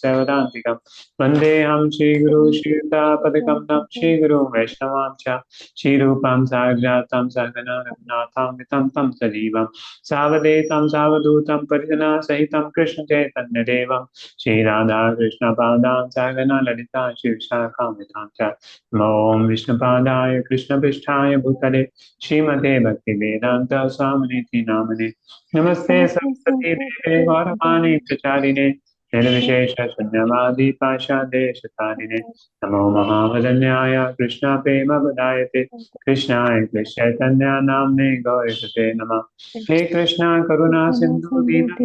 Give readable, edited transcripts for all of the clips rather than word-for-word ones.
Savedantikam Vandeham Shri Guru Shri Padakam Nam Shri Guru Vaishnavam Cha Shri Rupam Sagratam Sagana Raghunatham Vitam Tam Sajivam Savadetam Savadutam Parijana Sahitam Krishna Chaitanya Devam Shri Radha Krishna Padam Sagana Lalita Shri Vishakam Vitam Cha Om Vishnupadaya Krishna Pisthaya Bhutale Srimate Bhakti Vedanta Swaminiti Namane Namaste Saraswati Deve Gauravani Pracharine Nirvishesha Shunyavadi Pasha Deshatarine Namo Mahavadanyaya Krishna Prema Vadayate Krishna Chaitanya Namne Gaurate Nama He Krishna Karuna Sindhu Dina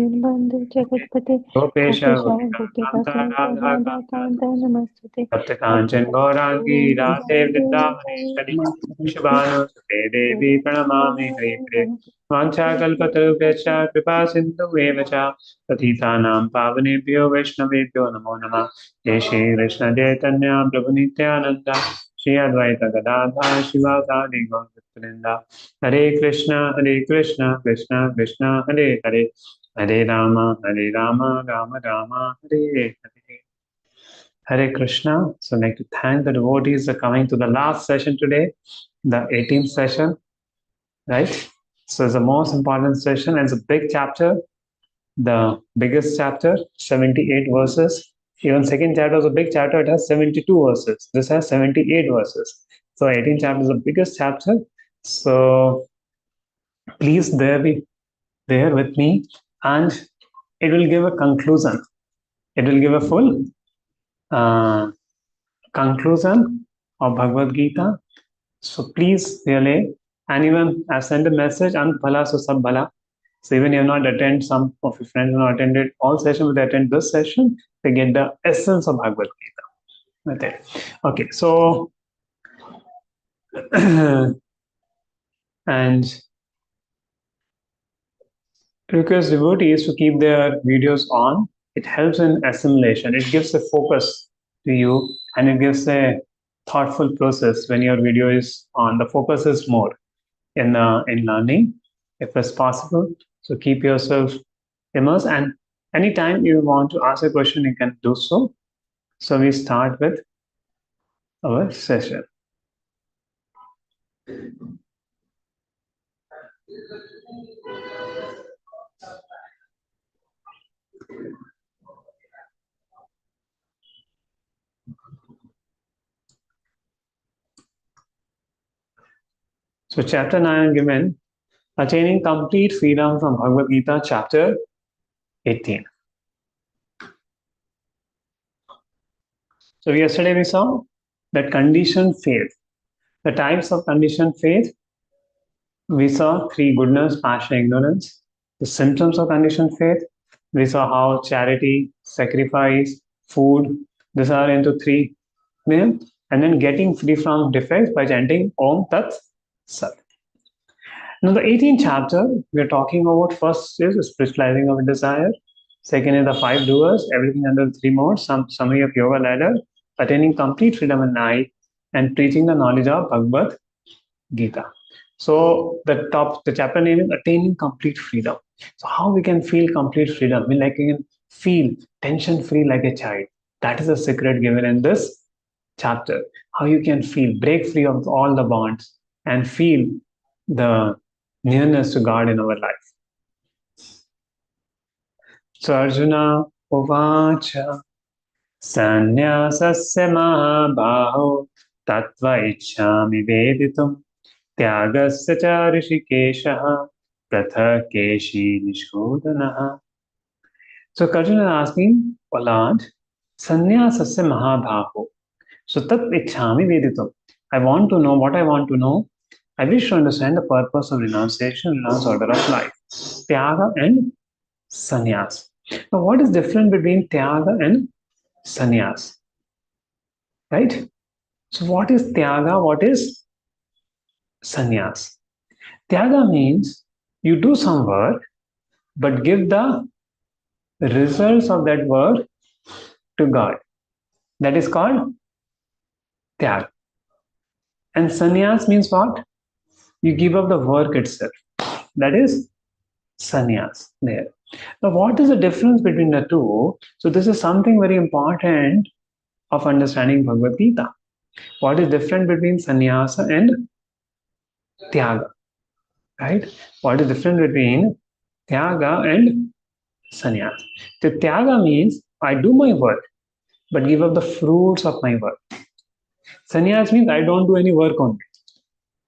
Gopesha Gopikanta Radha Namaste. Sapta Kanchan Gaurangi Radhe Vrindavaneshwari Vrishabhanu Sute Devi Pranamami Hare Vancha Kalpatarubhyacha Kripa Sindhu Evacha Patitanam Pavanebhyo Vaishnavebhyo Namo Namah Jai Shri Krishna Chaitanya Prabhu Nityananda Shri Advaita Gadadha Shivasadi Gauraparinda Hare Krishna Krishna Krishna Hare Hare Hare Rama Rama Rama Hare Hare Hare Krishna. So I'd like to thank the devotees for coming to the last session today, the 18th session, right? So it's the most important session and it's a big chapter, the biggest chapter, 78 verses. Even second chapter is a big chapter, it has 72 verses. This has 78 verses. So 18th chapter is the biggest chapter. So please bear with me and it will give a conclusion. It will give a full conclusion of Bhagavad Gita. So please really, and even I sent a message, Ant Bhala so Sab Bhala. So even you have not attended, some of your friends have not attended all sessions, but they attend this session, they get the essence of Bhagavad Gita. Okay, so and request devotees to keep their videos on. It helps in assimilation. It gives a focus to you and it gives a thoughtful process when your video is on. The focus is more in learning if it's possible. So keep yourself immersed and anytime you want to ask a question, you can do so. So we start with our session. So chapter 9 given, Attaining Complete Freedom from Bhagavad Gita, chapter 18. So yesterday we saw that conditioned faith. The types of conditioned faith, we saw 3: goodness, passion, ignorance. The symptoms of conditioned faith, we saw how charity, sacrifice, food, these are into 3. And then getting free from defects by chanting Om Tat Sat. Now the 18th chapter, we are talking about first is spiritualizing of desire. Second is the 5 doers, everything under 3 modes, some summary of yoga ladder, attaining complete freedom in life, and preaching the knowledge of Bhagavad Gita. So the chapter name is Attaining Complete Freedom. So how we can feel complete freedom? We can feel tension free like a child. That is the secret given in this chapter. How you can feel, break free of all the bonds and feel the nearness to God in our life. So Arjuna Uvacha Sanyasasya Mahabaho Tattva Ichhami Veditum Tyagasya Cha Rishikeshaha Prathakeshi Nishodhanaha. So Arjuna is asking, O Lord, Sanyasasya Mahabaho. So Tat Ichhami Veditum. I want to know what I want to know. I wish to understand the purpose of renunciation, renounced order of life. Tyaga and sannyas. Now, what is different between tyaga and sannyas? Right? So, what is tyaga? What is sannyas? Tyaga means you do some work, but give the results of that work to God. That is called tyaga. And sannyas means what? You give up the work itself. That is sannyas there. Now, what is the difference between the two? So, this is something very important of understanding Bhagavad Gita. What is different between sannyasa and tyaga, right? What is different between tyaga and sannyasa? The tyaga means I do my work, but give up the fruits of my work. Sannyas means I don't do any work on it,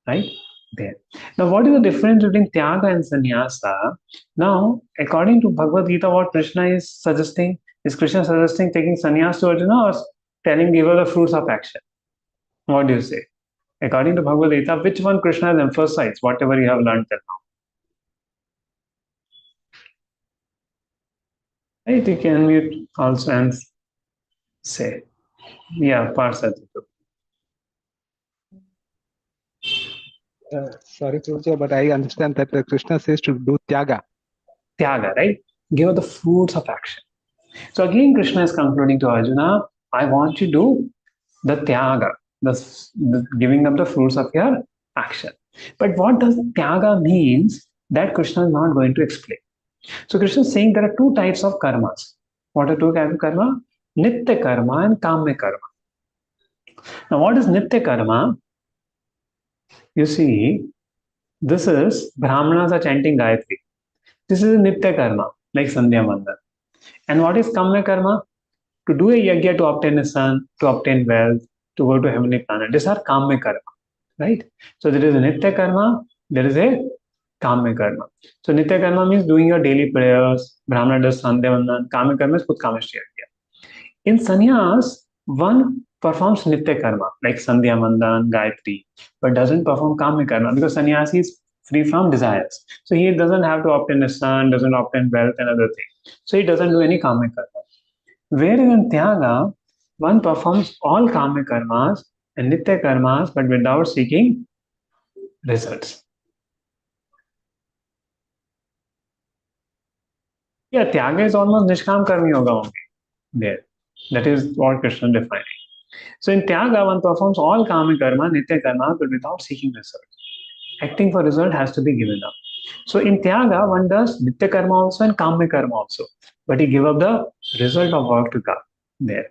right? There. Now, what is the difference between tyaga and sannyasa? Now, according to Bhagavad Gita, what Krishna is suggesting, is Krishna suggesting taking sannyas to Arjuna or telling give up the fruits of action? What do you say? According to Bhagavad Gita, which one Krishna has emphasized, whatever you have learned till now? Right? You can mute also and say, yeah, Parsat. Sorry, Prabhuji, but I understand that Krishna says to do tyaga. Tyaga, right? Give up the fruits of action. So again, Krishna is concluding to Arjuna, I want you to do the tyaga, the giving up the fruits of your action. But what does tyaga means? That Krishna is not going to explain. So Krishna is saying there are two types of karmas. What are two types of karma? Nitya karma and kamya karma. Now, what is nitya karma? You see, this is Brahmanas are chanting Gayatri. This is a nitya karma, like Sandhya Mandan. And what is kamya karma? To do a yajna to obtain a son, to obtain wealth, to go to heavenly planet. These are kamya karma, right? So there is a nitya karma, there is a kamya karma. So nitya karma means doing your daily prayers. Brahmana does Sandhya Mandan. Kamya karma is Utkamashti yajna. In sannyas, one performs nitya karma like Sandhya Mandan, Gayatri, but doesn't perform kamya karma because sannyasi is free from desires. So he doesn't have to obtain a son, doesn't obtain wealth and other things. So he doesn't do any kamya karma. Whereas in Tyaga, one performs all karmic karmas and nitya karmas but without seeking results. Yeah, Tyaga is almost Nishkam Karmi Yoga only. There. That is what Krishna is defining. So in Tyaga, one performs all karmic karma, nitya karma, but without seeking results. Acting for result has to be given up. So in Tyaga, one does nitya karma also and karmic karma also, but he give up the result of work to God. There.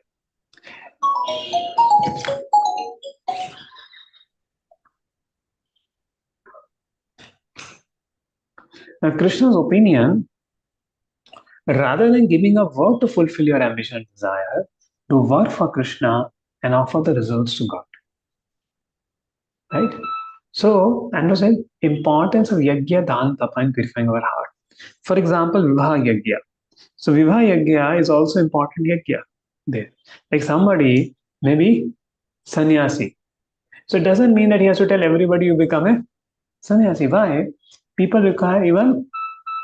Now, Krishna's opinion, rather than giving up work to fulfill your ambition and desire, to work for Krishna and offer the results to God. Right? So, and was the importance of yajna, dhan, tapa, and purifying our heart. For example, Vivaha yajna. So, Vivaha yajna is also important yajna there. Like somebody, maybe sannyasi. So, it doesn't mean that he has to tell everybody you become a sannyasi. Why? People require even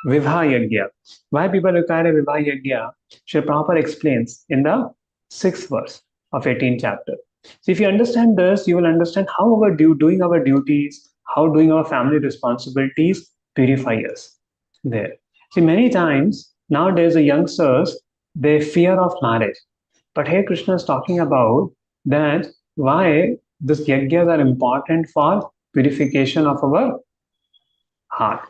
Vivaha yajna. Why people require a Vivaha yajna? Srila Prabhupada explains in the 6th verse of 18th chapter. So if you understand this, you will understand how our doing our duties, how doing our family responsibilities purify us. There. See, many times nowadays the youngsters, they fear of marriage. But here Krishna is talking about that why these yajnas are important for purification of our heart.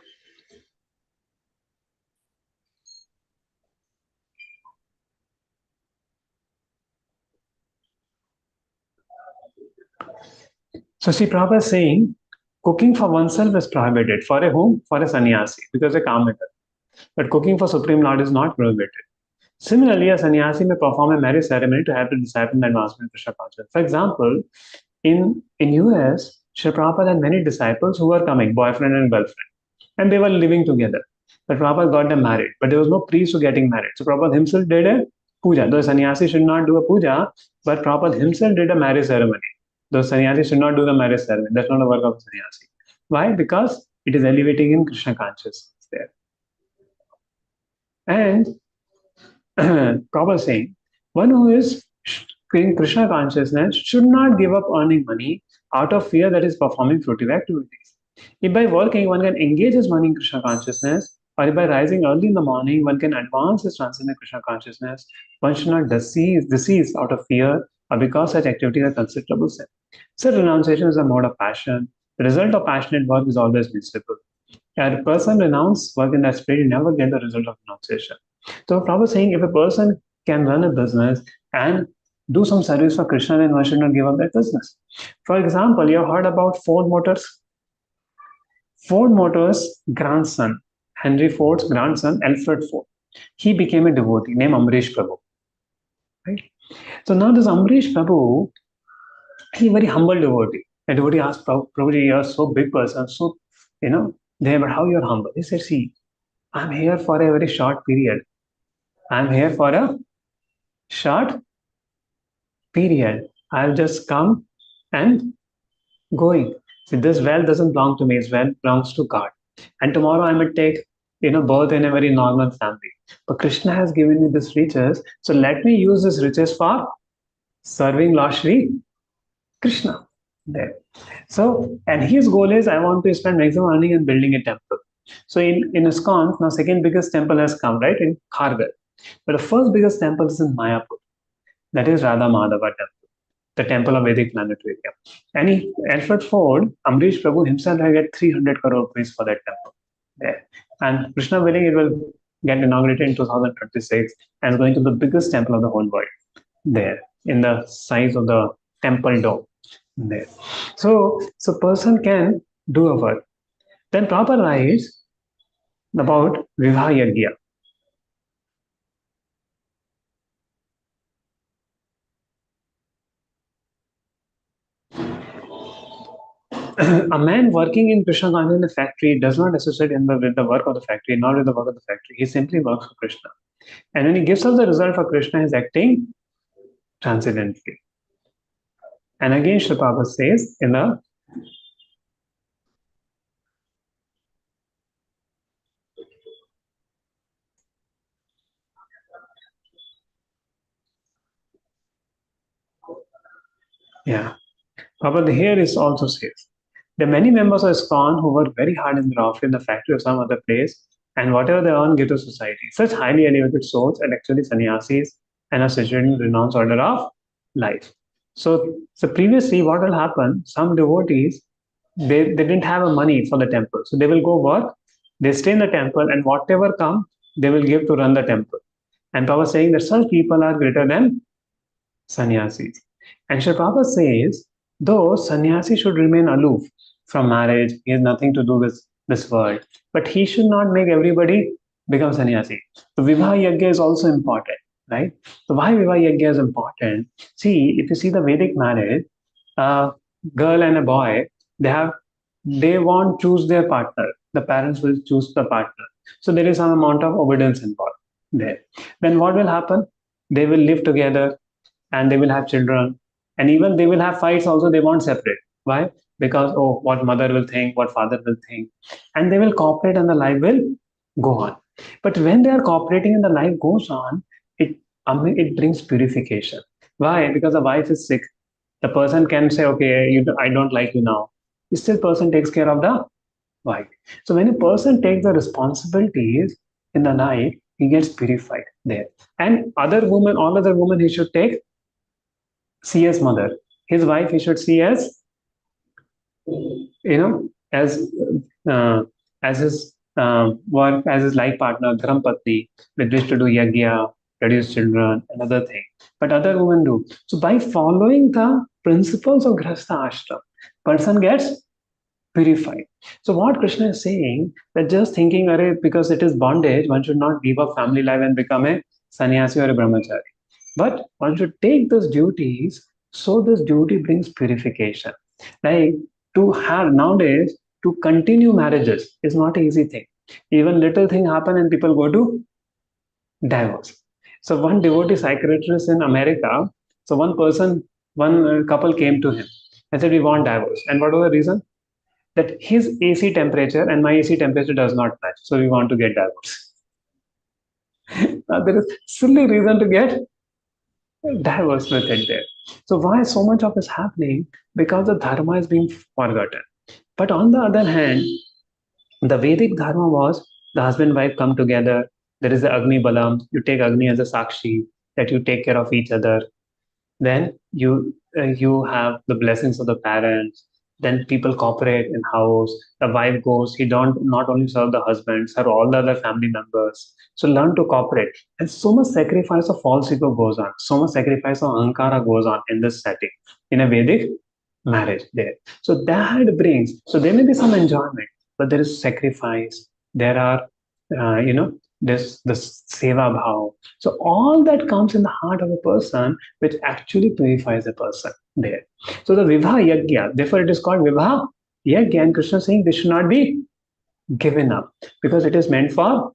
So see, Prabhupada is saying cooking for oneself is prohibited for a home, for a sannyasi, because a kamika. But cooking for Supreme Lord is not prohibited. Similarly, a sannyasi may perform a marriage ceremony to help the disciple in the advancement of Krishna consciousness. For example, in US, Sri Prabhupada had many disciples who were coming, boyfriend and girlfriend, and they were living together. But Prabhupada got them married, but there was no priest to getting married. So Prabhupada himself did a puja. Though a sannyasi should not do a puja, but Prabhupada himself did a marriage ceremony. Though sannyasi should not do the marriage ceremony. That's not the work of a sannyasi. Why? Because it is elevating in Krishna consciousness there. And Prabhupada saying, one who is in Krishna consciousness should not give up earning money out of fear that is performing fruitive activities. If by working one can engage his money in Krishna consciousness, or if by rising early in the morning one can advance his transcendent Krishna consciousness, one should not decease out of fear or because such activities are considerable sin. So renunciation is a mode of passion. The result of passionate work is always miserable. A person renounce work in that spirit, you never get the result of renunciation. So Prabhupada is saying if a person can run a business and do some service for Krishna, then why should not give up that business? For example, you have heard about Ford Motors. Ford Motors' grandson, Henry Ford's grandson, Alfred Ford, he became a devotee named Amrish Prabhu. Right? So now this Amrish Prabhu, he very humble devotee. A devotee asked Prabhuji, you are so big person, so there, but how you are humble? He said, see, I'm here for a very short period. I'm here for a short period. I'll just come and going. See, this wealth doesn't belong to me, this wealth belongs to God. And tomorrow I may take, birth in a very normal family. But Krishna has given me this riches, so let me use this riches for serving Lord Shri Krishna. There. So, and his goal is I want to spend maximum money in building a temple. So in ISKCON, now second biggest temple has come, right, in Khargar. But the first biggest temple is in Mayapur. That is Radha Madhava temple, the temple of Vedic planetarium. And Alfred Ford, Amrish Prabhu himself, had get 300 crore rupees for that temple there. And Krishna willing, it will get inaugurated in 2026 and is going to be the biggest temple of the whole world there in the size of the temple dome there. So person can do a work. Then Prabhupada writes about Vivaha Yagya. A man working in Krishna consciousness in the factory does not associate with the work of the factory, not with the work of the factory. He simply works for Krishna. And when he gives us the result for Krishna, he is acting transcendently. And again, Srila Prabhupada says in the Prabhupada here is also says there are many members of ISKCON who work very hard in their office, in the factory or some other place, and whatever they earn give to society. Such highly elevated souls are actually sannyasis and are situated in renounced order of life. So previously, what will happen? Some devotees they didn't have a money for the temple, so they will go work. They stay in the temple, and whatever come, they will give to run the temple. And Prabhupada saying that such people are greater than sannyasis. And Sri Prabhupada says, though sannyasi should remain aloof from marriage, he has nothing to do with this world, but he should not make everybody become sannyasi. So Vivaha Yagya is also important, right? So why Vivaha Yagya is important? See, if you see the Vedic marriage, a girl and a boy, they won't choose their partner. The parents will choose the partner. So there is some amount of obedience involved there. Then what will happen? They will live together and they will have children, and even they will have fights also. They won't separate. Why? Because what mother will think, what father will think, and they will cooperate and the life will go on. But when they are cooperating and the life goes on, it brings purification. Why? Because the wife is sick, the person can say, okay, I don't like you now. Still person takes care of the wife. So when a person takes the responsibilities in the life, he gets purified there. And all other women he should see as mother. His wife he should see as as his work, as his life partner, dharam patni, with which to do yagya, produce children, another thing. But other women do. So by following the principles of Grihastha ashram, person gets purified. So what Krishna is saying, that just thinking, because it is bondage, one should not give up family life and become a sannyasi or a brahmachari. But one should take those duties, so this duty brings purification. Like to have nowadays, to continue marriages is not an easy thing. Even little thing happen and people go to divorce. So one devotee psychiatrist in America, so one couple came to him and said, we want divorce. And what was the reason? That his AC temperature and my AC temperature does not match. So we want to get divorce. Now, there is silly reason to get divorce with it there. So why so much of this happening? Because the dharma is being forgotten. But on the other hand, the Vedic dharma was the husband and wife come together. There is the Agni Balam. You take Agni as a sakshi, that you take care of each other. Then you have the blessings of the parents. Then people cooperate in house. The wife goes, he don't not only serve the husband, serve all the other family members. So learn to cooperate. And so much sacrifice of false ego goes on. So much sacrifice of ahankara goes on in this setting, in a Vedic marriage there. So that brings, so there may be some enjoyment, but there is sacrifice. There are, this seva bhav. So all that comes in the heart of a person, which actually purifies a person there. So the Vibha Yajna, therefore it is called Vibha Yajna, and Krishna is saying this should not be given up because it is meant for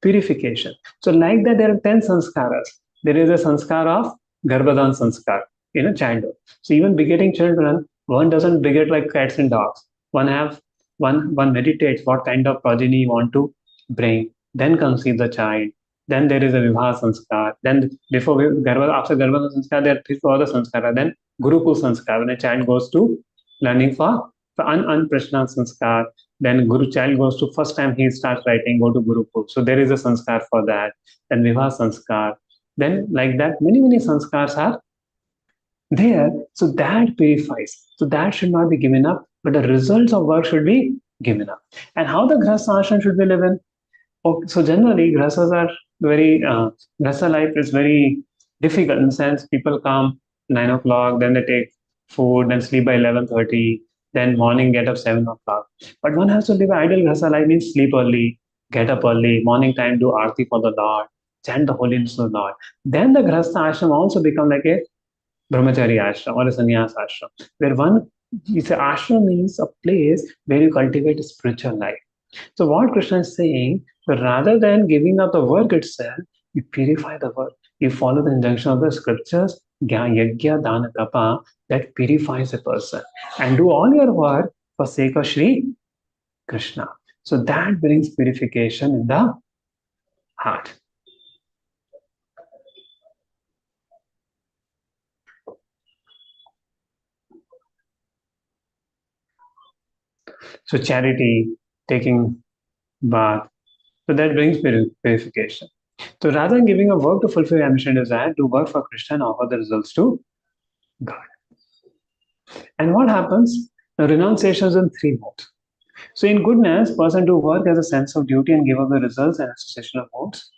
purification. So like that, there are 10 sanskaras. There is a sanskar of Garbhadan sanskar, childhood. So even begetting children, one doesn't beget like cats and dogs. One meditates what kind of progeny you want to bring, then conceive the child. Then there is a Vibha sanskar. Then after Garbhadan sanskar, there are three other sanskara. Then Gurukul sanskar, when a child goes to learning for Prashna sanskar. Then Guru child goes to first time he starts writing, go to Gurukul. So there is a sanskar for that. Then Vibha sanskar. Then like that, many sanskars are there. So that purifies. So that should not be given up, but the results of work should be given up. And how the grahastha ashram should be living? So generally, grahasthas are very, grahastha life is very difficult in the sense people come 9 o'clock, then they take food, then sleep by 11:30, then morning get up 7 o'clock. But one has to live ideal grahastha life, means sleep early, get up early, morning time do arti for the Lord, chant the holy names of the Lord. Then the grahastha ashram also become like a brahmachari ashram or a sannyas ashram, where it's an ashram means a place where you cultivate a spiritual life. So what Krishna is saying, that rather than giving up the work itself, you purify the work. You follow the injunction of the scriptures, yajna, dana, tapa, that purifies a person. And do all your work for sake of Sri Krishna. So that brings purification in the heart. So charity, taking bath, so that brings purification. So rather than giving a work to fulfill your mission desire, do work for Krishna and offer the results to God. And what happens? The renunciation is in three modes. So in goodness, person do work as a sense of duty and give up the results and association of modes.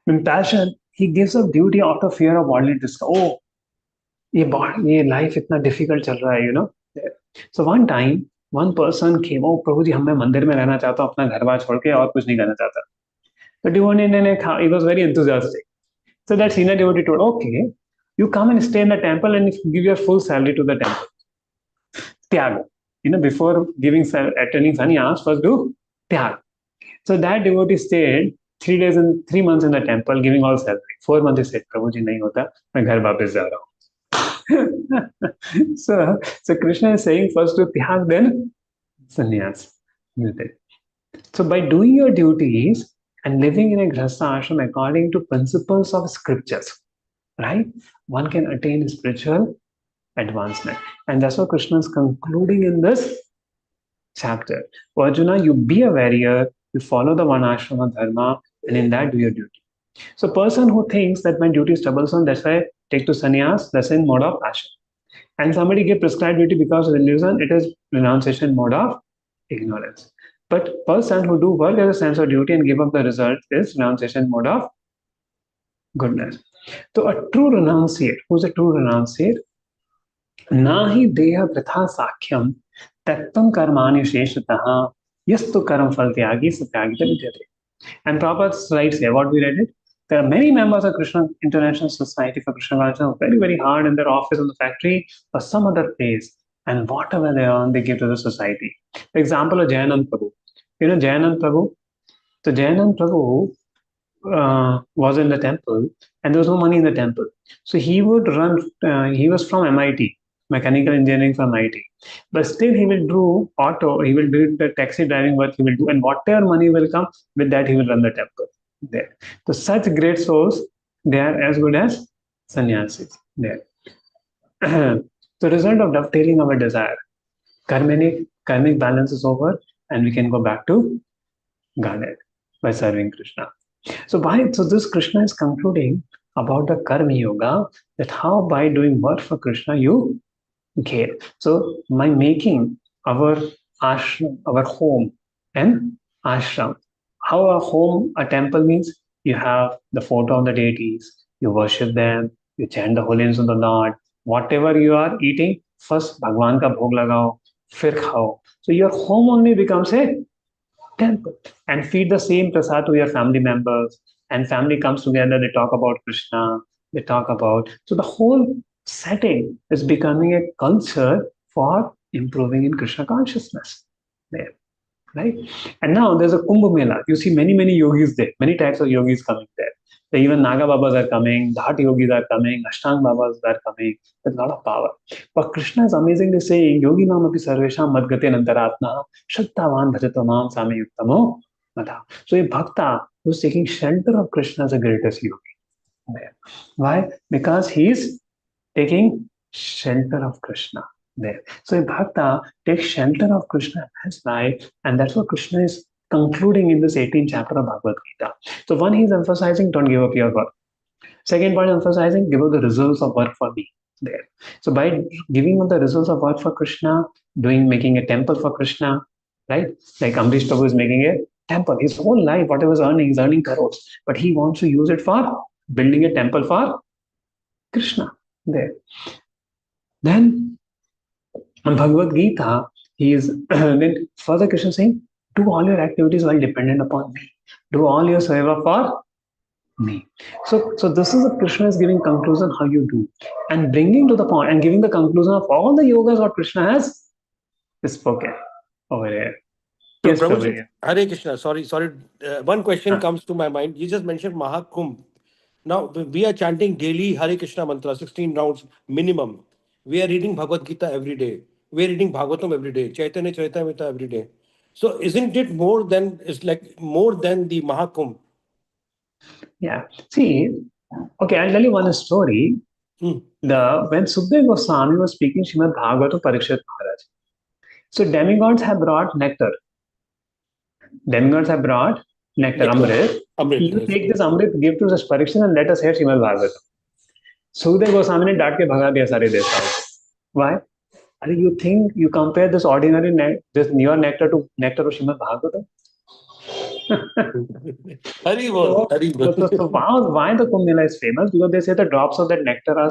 In passion, he gives up duty out of fear of bodily discomfort. Oh, ये life इतना difficult चल रहा है, So one time, one person came, oh Prabhuji, मैं मंदिर में रहना चाहता हूँ अपना घर बार छोड़ के और कुछ नहीं करना चाहता. The devotee, he was very enthusiastic. So that senior devotee told, okay, you come and stay in the temple and give your full salary to the temple. Tyag. Before attending sannyas, first do tyag. So that devotee stayed 3 months in the temple, giving all salary. 4 months he said, Prabhuji, nahi hota, main ghar वापस जा रहा हूँ. So Krishna is saying first do tyag, then sannyas. So by doing your duties and living in a grahastha ashram according to principles of scriptures, right, one can attain spiritual advancement. And that's what Krishna is concluding in this chapter. Arjuna, you be a warrior, you follow the one ashrama dharma, and in that do your duty. So person who thinks that my duty is troublesome, that's why I take to sannyas, that's in mode of passion. And somebody give prescribed duty because of illusion, it is renunciation mode of ignorance. But person who do work as a sense of duty and give up the result is renunciation mode of goodness. So a true renunciate, who's a true renunciate? Nahi deha pritha sakhyam tattam karmani sheshatah yastu karam fal tyagi satyagita vidyate. And Prabhupada writes here, what we read it, there are many members of Krishna International Society for Krishna Consciousness very, very hard in their office, in the factory, or some other place. And whatever they earn, they give to the society. For example, of Jayanand Prabhu. Jayanand Prabhu? So Jayanand Prabhu was in the temple and there was no money in the temple. So he would run, he was from MIT, mechanical engineering from MIT. But still he will do auto, he will do the taxi driving work he will do, and whatever money will come, with that he will run the temple there. So such great souls, they are as good as sannyasis there. The result of dovetailing our desire, karmic balance is over and we can go back to Godhead by serving Krishna. So this Krishna is concluding about the karma yoga, that how by doing work for Krishna you care. So by making our ashram, our home, and ashram, how a home, a temple means you have the photo of the deities, you worship them, you chant the holy names of the Lord. Whatever you are eating, first Bhagwan ka bhog lagao, fir khao. So your home only becomes a temple, and feed the same prasad to your family members, and family comes together, they talk about Krishna, they talk about, so the whole setting is becoming a culture for improving in Krishna consciousness there, right? And now there's a Kumbh Mela. You see many yogis there, many types of yogis coming there. Even Naga Babas are coming, Dhat yogis are coming, Ashtang Babas are coming. There's a lot of power. But Krishna is amazingly saying, Yogi Namapi Sarvesham Madgate Nantaratna Shaktavan Bhajatamam Sami Yuktamo Mata. So a bhakta who's taking shelter of Krishna is the greatest yogi there. Why? Because he's taking shelter of Krishna there. So a bhakta takes shelter of Krishna in his life, and that's what Krishna is concluding in this 18th chapter of Bhagavad Gita. So one, he's emphasizing, don't give up your work. Second point, emphasizing, give up the results of work for me there. So by giving up the results of work for Krishna, making a temple for Krishna, right? Like Amrish Prabhu is making a temple. His whole life, whatever he's earning crores, but he wants to use it for building a temple for Krishna there. Then in Bhagavad Gita, he is then further Krishna saying, do all your activities while dependent upon me. Do all your seva for me. So this is a Krishna is giving conclusion how you do, and bringing to the point and giving the conclusion of all the yogas what Krishna has spoken over here. So, Yes, Prabhuji, Prabhuji. Hare Krishna. Sorry. One question comes to my mind. You just mentioned Mahakumbh. Now, we are chanting daily Hare Krishna mantra, 16 rounds minimum. We are reading Bhagavad Gita every day. We are reading Bhagavatam every day, Chaitanya Charitamrita every day. So, isn't it more than the Mahakumbh? Yeah. See, okay, I'll tell you one story. When Sukdev Goswami was speaking Srimad Bhagavatam Parikshit Maharaj. So demigods have brought nectar. Demigods have brought nectar, Amrit. You take this Amrit, give to this Parikshit and let us hear Srimad Bhagavatam. Sukdev Goswami ने डांट के भगा दिया सारे देवताओं. Why? You think you compare this ordinary this your nectar to nectar of Srimad Bhagavatam? So why the Kumbh Mela is famous? Because they say the drops of that nectar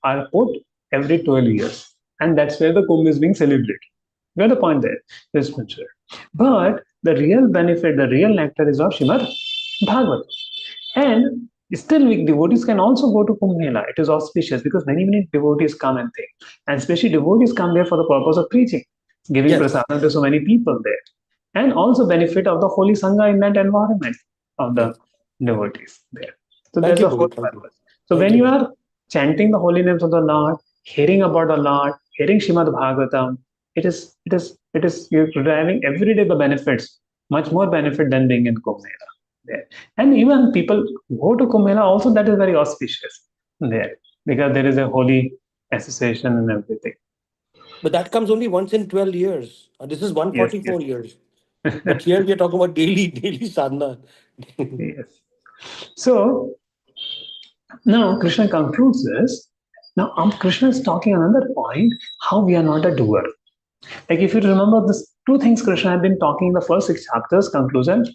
are put every 12 years, and that's where the Kumbh is being celebrated. You got the point there. This picture. But the real benefit, the real nectar is of Srimad Bhagavatam. And still, devotees can also go to Kumbh Mela. It is auspicious because many devotees come and think. And especially devotees come there for the purpose of preaching, giving prasadam to so many people there. And also benefit of the holy Sangha in that environment of the devotees there. So that's the whole purpose. So when you are chanting the holy names of the Lord, hearing about the Lord, hearing Srimad Bhagavatam, it is you're deriving every day the benefits, much more benefit than being in Kumbh Mela there. And even people go to Kumbh Mela also, that is very auspicious there because there is a holy association and everything. But that comes only once in 12 years. This is 144 years. But here we are talking about daily sadhana. Yes. So now Krishna concludes this. Now Krishna is talking another point, how we are not a doer. Like if you remember this, two things Krishna had been talking in the first 6 chapters, conclusion,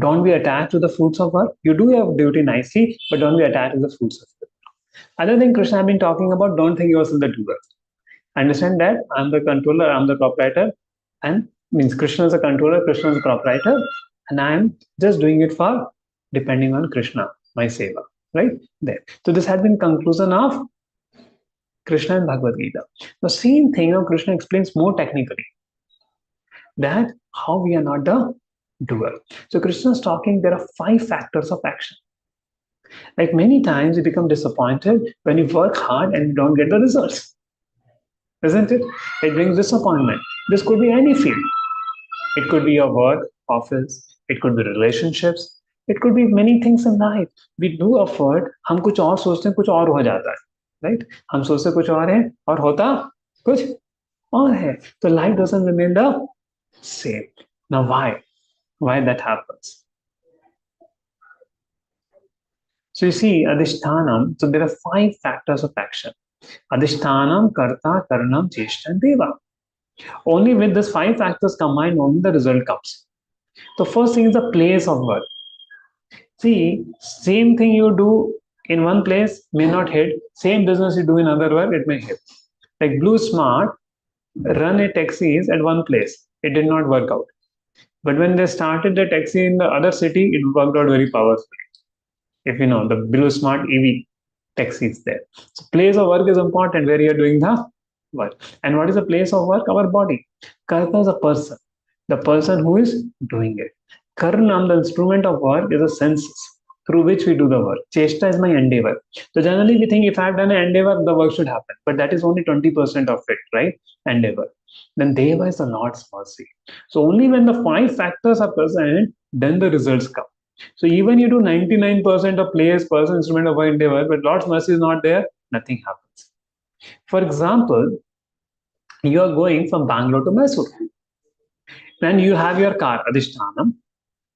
don't be attached to the fruits of work. You do your duty nicely, but don't be attached to the fruits of work. Other thing Krishna had been talking about, don't think yourself the doer. Understand that I'm the controller, I'm the proprietor, and means Krishna is a controller, Krishna is a proprietor, and I'm just doing it for depending on Krishna, my seva, right? There. So this has been conclusion of Krishna and Bhagavad Gita. The same thing now Krishna explains more technically that how we are not the doer. So Krishna is talking, there are 5 factors of action. Like many times you become disappointed when you work hard and you don't get the results. Isn't it? It brings disappointment. This could be any field. It could be your work, office, it could be relationships, it could be many things in life. We do effort, हम कुछ और सोचते हैं, कुछ और हो जाता है, right? हम सोचते कुछ और है और होता कुछ और है. So life doesn't remain the same. Now why? Why that happens? So you see, Adhishthanam, so there are 5 factors of action. Adhishthanam, Karta, Karanam, Cheshta, Deva. Only with these 5 factors combined, only the result comes. The first thing is the place of work. See, same thing you do in one place may not hit. Same business you do in another work, it may hit. Like Blue Smart run a taxis at one place. It did not work out. But when they started the taxi in the other city, it worked out very powerfully. If you know the Blue Smart EV taxis there. So place of work is important where you are doing the work. And what is the place of work? Our body. Karta is a person, the person who is doing it. Karnam, the instrument of work, is the senses through which we do the work. Cheshta is my endeavor. So generally we think if I have done an endeavor, the work should happen. But that is only 20% of it, right? Endeavor. Then Deva is the Lord's mercy. So only when the 5 factors are present, then the results come. So even you do 99% of place, person, instrument of work, endeavor, but Lord's mercy is not there, nothing happens. For example, you are going from Bangalore to Mysore. Then you have your car, Adhishthanam.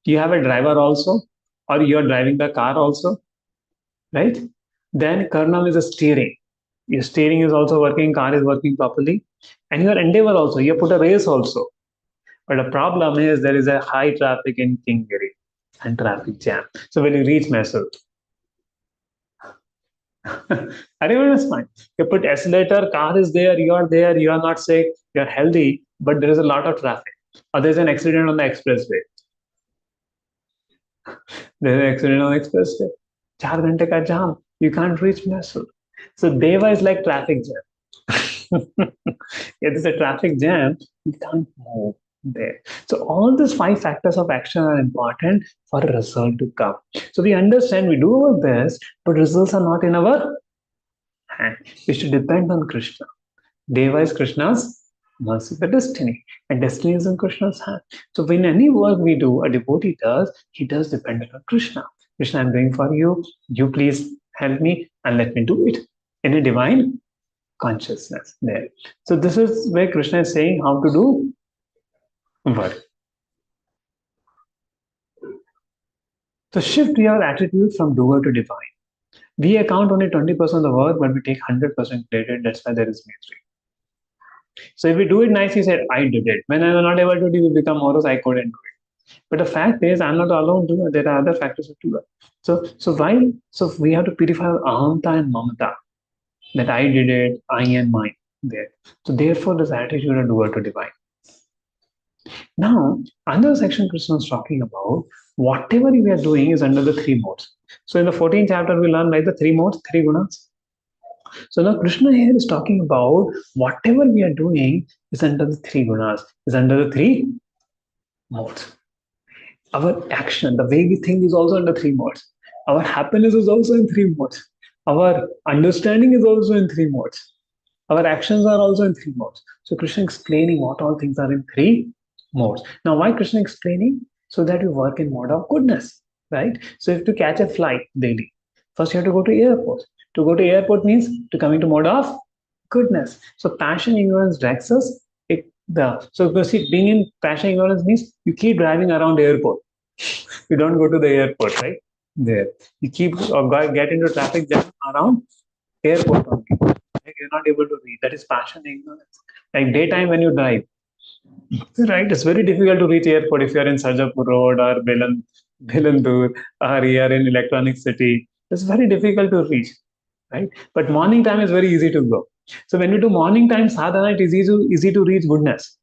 You have a driver also, or you are driving the car also, right? Then Karnam is a steering. Your steering is also working, car is working properly. And your endeavor also, you put a race also. But the problem is there is a high traffic in Kingiri and traffic jam. So when you reach Mysore, everyone is fine. You put accelerator, car is there, you are not sick, you are healthy, but there is a lot of traffic. Or there's an accident on the expressway. There's an accident on the expressway. 4 ghante ka jam, you can't reach Mysore. So Deva is like traffic jam. If there's a traffic jam, you can't move there. So all these 5 factors of action are important for a result to come. So we understand we do our best, but results are not in our hand. We should depend on Krishna. Deva is Krishna's mercy, the destiny, and destiny is in Krishna's hand. So when any work we do, a devotee does, he does depend on Krishna. Krishna, I'm doing for you. You please help me and let me do it in a divine consciousness there. So this is where Krishna is saying how to do work. So shift your attitude from doer to divine. We account only 20% of the work, but we take 100% credit. That's why there is misery. So if we do it nice, he said, I did it. When I'm not able to do it, we become morose, I couldn't do it. But the fact is, I'm not alone doer. There are other factors of doer. So we have to purify ahamta and mamata. That I did it, I and mine there. So therefore, this attitude of doer to divine. Now, another section Krishna is talking about, whatever we are doing is under the 3 modes. So in the 14th chapter, we learn like the 3 modes, 3 gunas. So now Krishna here is talking about whatever we are doing is under the 3 gunas, is under the 3 modes. Our action, the way we think is also under 3 modes. Our happiness is also in 3 modes. Our understanding is also in 3 modes. Our actions are also in 3 modes. So Krishna explaining what all things are in 3 modes. Now why Krishna explaining? So that you work in mode of goodness, right? So if to catch a flight daily, first you have to go to airport. To go to airport means to come into mode of goodness. So passion, ignorance drags us. So see, being in passion, ignorance means you keep driving around airport. You don't go to the airport, right? There. You keep get into traffic jam around airport only. Right? You're not able to read. That is passion, ignorance. Like daytime when you drive, right? It's very difficult to reach airport if you're in Sarjapur Road or Belandur or you're in Electronic City. It's very difficult to reach, right? But morning time is very easy to go. So when you do morning time sadhana, it is easy to reach goodness.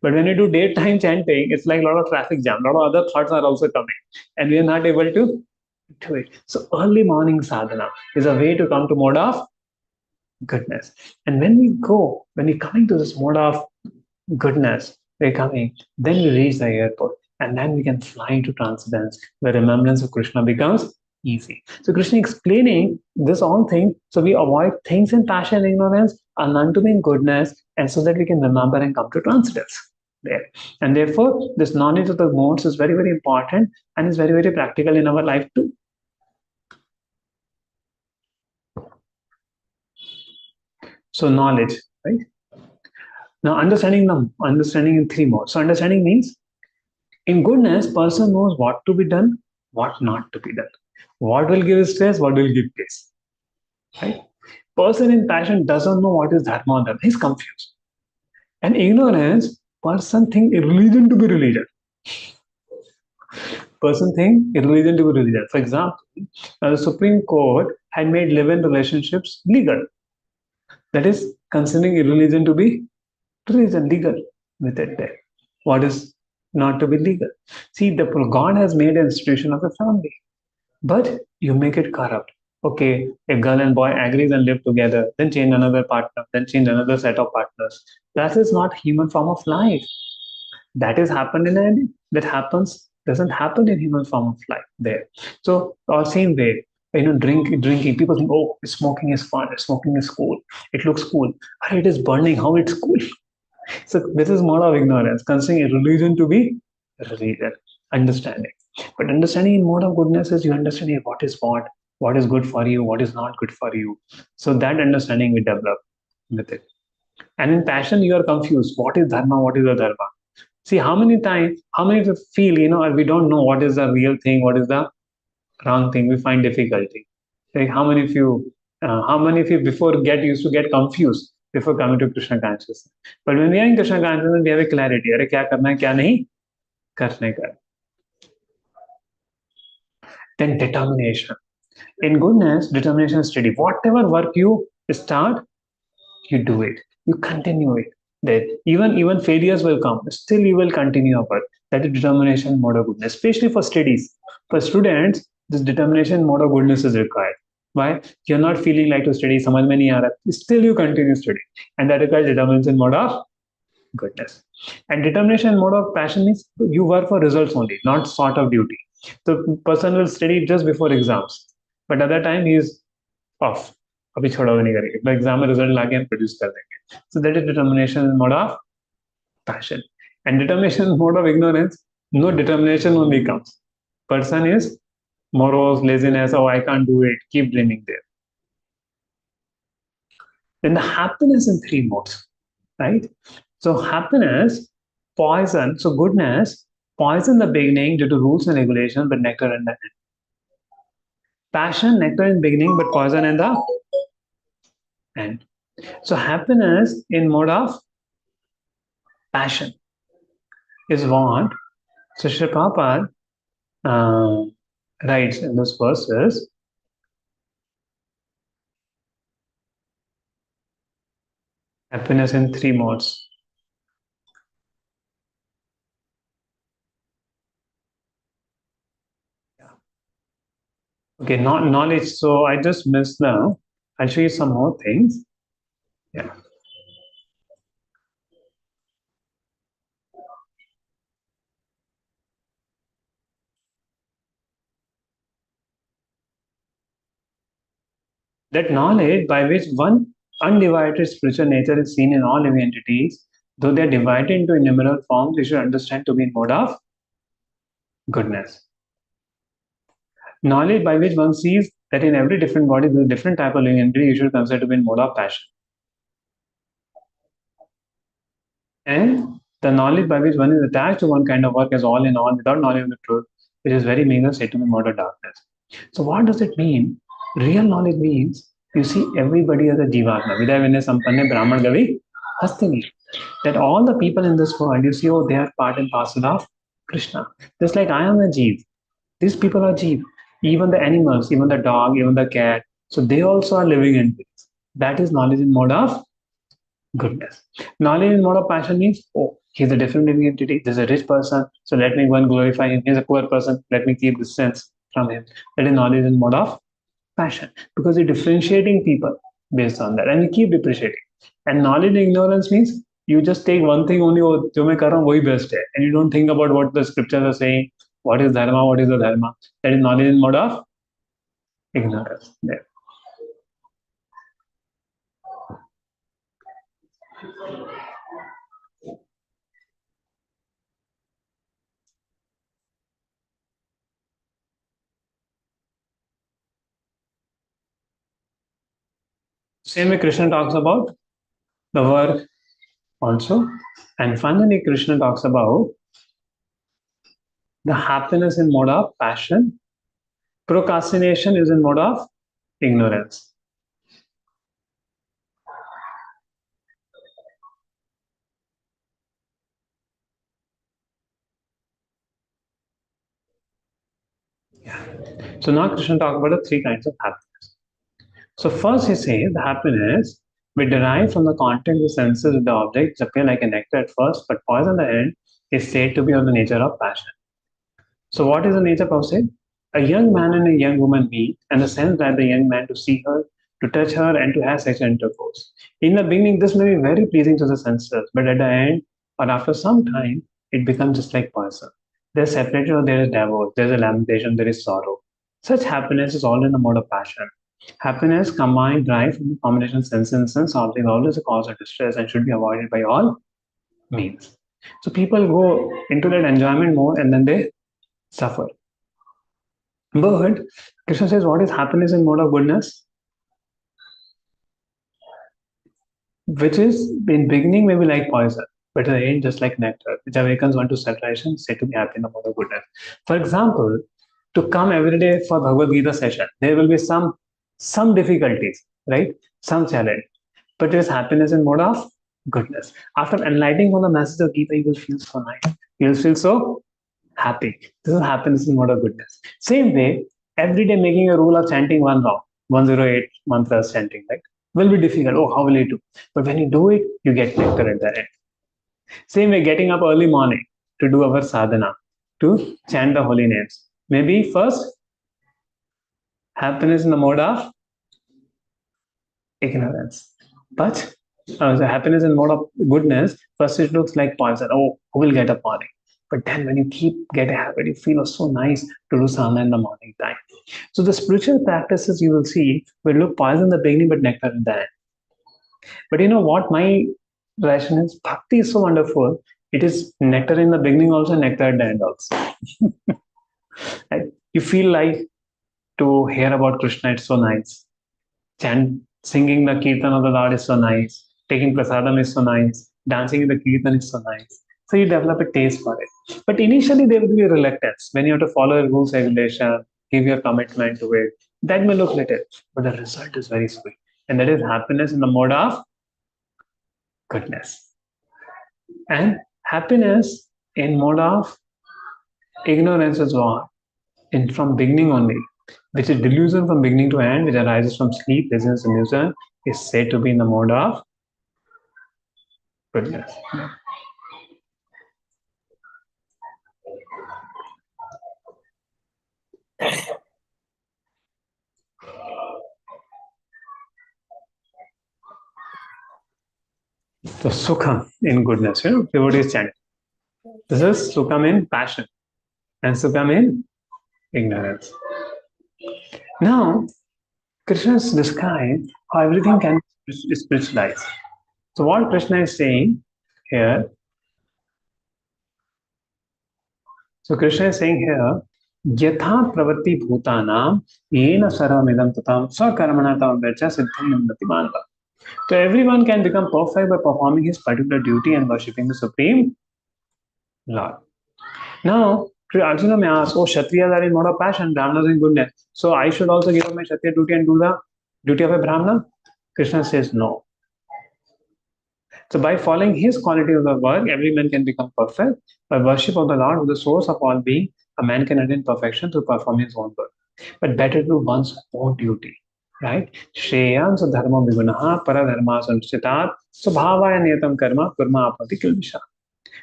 But when you do daytime chanting, it's like a lot of traffic jam. A lot of other thoughts are also coming, and we are not able to do it. So early morning sadhana is a way to come to mode of goodness. And when we coming to this mode of goodness, we're coming, then we reach the airport, and then we can fly to transcendence, where remembrance of Krishna becomes easy. So Krishna explaining this all thing, so we avoid things in passion and ignorance, and none to be in goodness, and so that we can remember and come to transcendence there. And therefore, this knowledge of the modes is very, very important and is very, very practical in our life too. So knowledge, right? Now understanding in 3 modes. So understanding means in goodness, person knows what to be done, what not to be done. What will give stress, what will give peace. Right? Person in passion doesn't know what is dharma or dharma. He's confused. And ignorance, person think religion to be religion. Person think religion to be religion. For example, the Supreme Court had made live-in relationships legal. That is considering religion to be religion, legal with it there. What is not to be legal? See, the God has made an institution of a family, but you make it corrupt. Okay, if girl and boy agrees and live together, then change another partner, then change another set of partners. That is not human form of life. That is happened in an that happens doesn't happen in human form of life there. So or same way, drinking. People think, oh, smoking is fun, smoking is cool, it looks cool. It is burning. How it's cool? So this is more of ignorance, considering a religion to be religion, understanding. But understanding in mode of goodness is you understand what is good for you, what is not good for you. So that understanding we develop with it. And in passion, you are confused. What is dharma? What is the dharma? See how many times, how many of you feel, we don't know what is the real thing, what is the wrong thing. We find difficulty. Like how many of you before used to get confused before coming to Krishna consciousness. But when we are in Krishna consciousness, we have a clarity. अरे क्या करना है क्या नहीं करने का. Then determination. In goodness, determination is steady. Whatever work you start, you do it. You continue it. That even failures will come. Still, you will continue your work. That is determination mode of goodness. Especially for studies. For students, this determination mode of goodness is required. Why? You're not feeling like to study, समझ में नहीं आ रहा. Still, you continue studying, and that requires determination mode of goodness. And determination mode of passion means you work for results only, not sort of duty. The person will study just before exams, but other time he is off. अभी छोड़ा हुआ नहीं करेंगे, तो exam में result लाके हम produce कर देंगे. So that is determination mode of passion. And determination mode of ignorance, no determination only comes. Person is morose, laziness, oh I can't do it, keep dreaming there. Then the happiness in three modes, right? So happiness, poison, so goodness, poison the beginning due to rules and regulations, but nectar in the end. Passion, nectar in beginning, but poison in the end. So happiness in mode of passion is what? So Sri Prabhupada writes in those verses, happiness in three modes. Okay, not knowledge. So I just missed now. I'll show you some more things. Yeah. That knowledge by which one undivided spiritual nature is seen in all living entities, though they are divided into innumerable forms, you should understand to be in mode of goodness. Knowledge by which one sees that in every different body there is a different type of living entity, you should consider to be in mode of passion. And the knowledge by which one is attached to one kind of work as all in all without knowledge of the truth, which is very meager, said to be mode of darkness. So what does it mean? Real knowledge means you see everybody as a jivatma. Vidya Vinay Sampanne Brahman Gavi Hastini. That all the people in this world, you see, oh, they are part and parcel of Krishna. Just like I am a jeev. These people are jeev. Even the animals, even the dog, even the cat. So they also are living entities. That is knowledge in mode of goodness. Knowledge in mode of passion means, oh, he's a different living entity. There's a rich person, so let me go and glorify him. He's a poor person, let me keep distance from him. That is knowledge in mode of passion, because you're differentiating people based on that, and you keep depreciating. And knowledge and ignorance means you just take one thing only, oh, जो मैं कर रहा हूँ वही best है, and you don't think about what the scriptures are saying, what is dharma, what is the dharma. That is knowledge in mode of ignorance. There. Same way Krishna talks about the work also. And finally, Krishna talks about the happiness in mode of passion. Procrastination is in mode of ignorance. So now Krishna talks about the three kinds of happiness. So first he says the happiness we derive from the contact of the senses with the objects appear like a nectar at first, but poison at the end is said to be of the nature of passion. So what is the nature of sin? A young man and a young woman meet, and the sense that the young man to see her, to touch her, and to have sexual intercourse. In the beginning, this may be very pleasing to the senses, but at the end, or after some time, it becomes just like poison. There's separation or there is divorce, there's a lamentation, there is sorrow. Such happiness is all in the mode of passion. Happiness combined drive from the combination of sense and sense object is always a cause of distress and should be avoided by all means. So people go into that enjoyment mode and then they suffer. But Krishna says, what is happiness in mode of goodness? Which is in beginning maybe like poison, but at the end just like nectar, which awakens one to separation, said to be happy in the mode of goodness. For example, to come every day for Bhagavad Gita session, there will be some difficulties, right? Some challenge. But there is happiness in mode of goodness. After enlightening on the message of Gita, you will feel so nice. You will feel so happy. This is happiness in mode of goodness. Same way, every day making a rule of chanting one round, 108 mantras chanting, right? Will be difficult. Oh, how will I do? But when you do it, you get nectar at the end. Same way, getting up early morning to do our sadhana, to chant the holy names. Maybe first, happiness in the mode of ignorance. But the happiness in mode of goodness, first it looks like poison. Oh, who will get up morning? But then when you get a habit, you feel so nice to do sadhana in the morning time. So the spiritual practices you will see will look poison in the beginning, but nectar in the end. But you know what my rationale is? Bhakti is so wonderful. It is nectar in the beginning also, nectar at the end also. Right? You feel like to hear about Krishna, it's so nice. Singing the kirtan of the Lord is so nice. Taking prasadam is so nice. Dancing in the kirtan is so nice. So you develop a taste for it. But initially there will be a reluctance when you have to follow rules, regulation, give your commitment to it. That may look little, but the result is very sweet. And that is happiness in the mode of goodness. And happiness in mode of ignorance is what? From beginning only, which is delusion from beginning to end, which arises from sleep, business, and illusion, is said to be in the mode of goodness. So sukham in goodness, devotees chant. This is sukham in passion and sukham in ignorance. Now, Krishna has described how everything can be spiritualized. So what Krishna is saying here, Yatha pravati bhutanam yena sarvamidam tatam sakarmana tam vecha siddhim nandati manta. So everyone can become perfect by performing his particular duty and worshipping the Supreme Lord. Now, Arjuna may ask, oh, Kshatriyas are in mode of passion, Brahmanas in goodness. So I should also give up my Kshatriya duty and do the duty of a Brahmana? Krishna says no. So by following his quality of the work, every man can become perfect. By worship of the Lord, who is the source of all being, a man can attain perfection through performing his own work. But better to do one's own duty. Right? Shreyam sadharma vigunaha paradharma sanchitat subhavaya niyatam karma kurma apati kilvisha.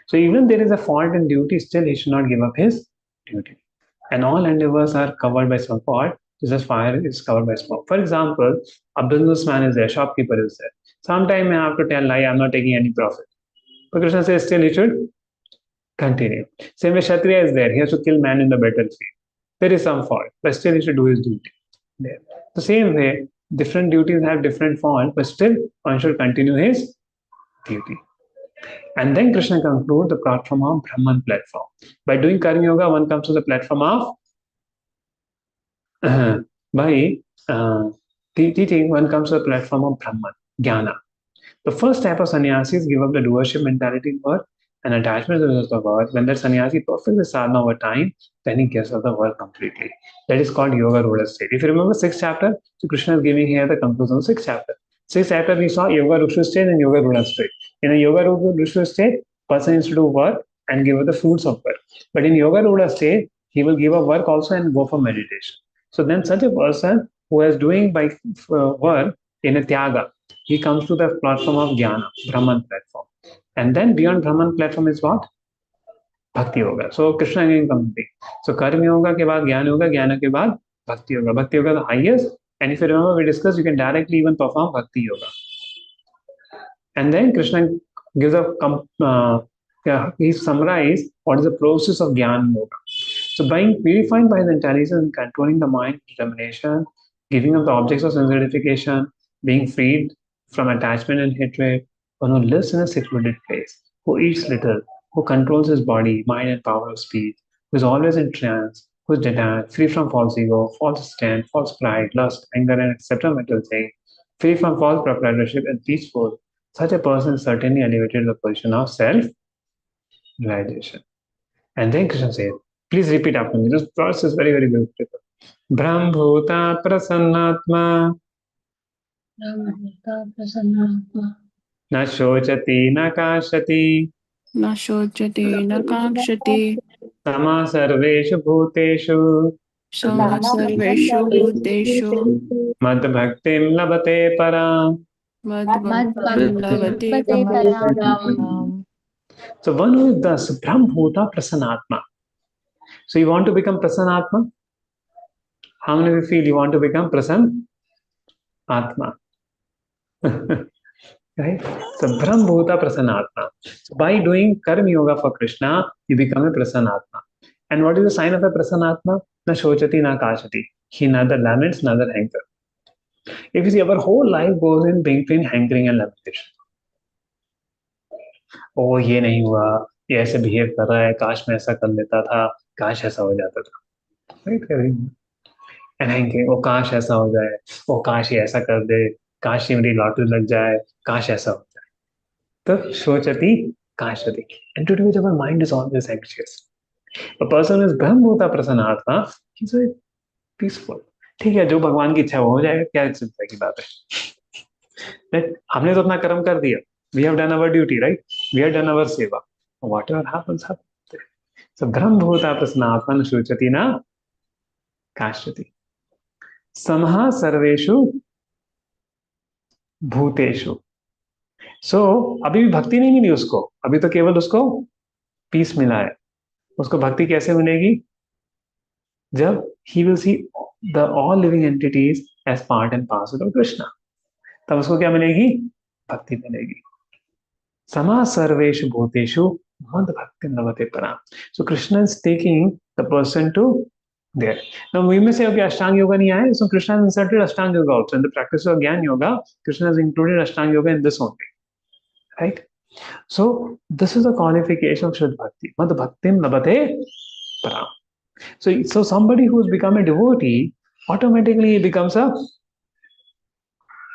So even there is a fault in duty, still he should not give up his duty. And all endeavors are covered by some fault, just as fire is covered by smoke. For example, a businessman is there, shopkeeper is there. Sometime I have to tell lie, I'm not taking any profit. But Krishna says still he should continue. Same way Kshatriya is there, he has to kill man in the battlefield. There is some fault, but still he should do his duty. There. The same way, different duties have different fault, but still one should continue his duty. And then Krishna concludes the platform of Brahman platform. By doing Karma Yoga, one comes to the platform of by teaching, one comes to the platform of Brahman, Jnana. The first type of sannyasis give up the doership mentality in work and attachment to the work. When that sannyasi perfects the sadhana over time, then he gives up the work completely. That is called Yoga Ruda state. If you remember 6th chapter, so Krishna is giving here the conclusion of 6th chapter. 6th chapter we saw Yoga Ruksha state and Yoga Ruda state. In a Yoga Ruksha state, person needs to do work and give up the fruits of work. But in Yoga Ruda state, he will give up work also and go for meditation. So then such a person who is doing by work in a tyaga, he comes to the platform of jnana, Brahman platform. And then beyond Brahman platform is what? Bhakti yoga. So Krishna again complete. So karma yoga ke baad jnana ke baad bhakti yoga. Bhakti yoga the highest. And if you remember, we discussed you can directly even perform bhakti yoga. And then Krishna gives a he summarized what is the process of Jnana Yoga. So being purified by the intelligence and controlling the mind, determination, giving up the objects of sense gratification, being freed from attachment and hatred, one who lives in a secluded place, who eats little, who controls his body, mind, and power of speech, who is always in trance, who is detached, free from false ego, false stand, false pride, lust, anger, and etc. mental thing, free from false proprietorship and peaceful. Such a person is certainly elevated to the position of self-realization. And then Krishna says, please repeat after me. This verse is very, very beautiful. Brahmbhuta prasannatma na shochati na kashati न शोचते न काङ्क्षति sama sarveshu bhuteshu समा सर्वेषु भूतेषु mad bhaktim labate param. मद्भक्तिं लभते पराम्. So one who is thus Brahmbhuta prasannatma. So you want to become prasannatma? How many of you feel you want to become prasann atma? Right? So Brahmbhuta prasannatma. So by doing karma yoga for Krishna, you become a prasannatma. And what is the sign of a prasannatma? Na shochati na kashati. He neither laments, neither hankers. If you see, our whole life goes in between hankering and lamentation. Oh, ये नहीं हुआ, ये ऐसे behave कर रहा है, काश मैं ऐसा कर लेता था, काश ऐसा हो जाता था. Right? And hankering, oh काश ऐसा हो जाए, oh काश ये ऐसा कर दे, काश ये मेरी लॉटरी लग जाए, काश ऐसा हो जाए. तो सोचती kashati. And today our mind is always anxious. A person is Brahmbhuta prasannatma, he's very peaceful. ठीक है, जो भगवान की इच्छा हो जाएगा, क्या चिंता की बात है. That हमने तो अपना कर्म कर दिया. We have done our duty, right? We have done our seva. Whatever happens, happens. So Brahmbhuta prasannatma shochati na kashati. Samha sarveshu bhuteshu. So अभी भी भक्ति नहीं मिली उसको, अभी तो केवल उसको पीस मिला है. उसको भक्ति कैसे मिलेगी? जब he will see the all living entities as part and parcel of Krishna, तब उसको क्या मिलेगी? भक्ति मिलेगी. Sama sarveshu bhuteshu mad bhakti navate param. So Krishna is taking the person to there. Now we may say, okay, Ashtanga Yoga nahi aaya, so Krishna has inserted Ashtanga Yoga also. In the practice of Jnana Yoga, Krishna has included Ashtanga Yoga in this only. Right? So this is the qualification of Shuddha Bhakti. Mad bhaktim labate param. So somebody who has become a devotee, automatically becomes a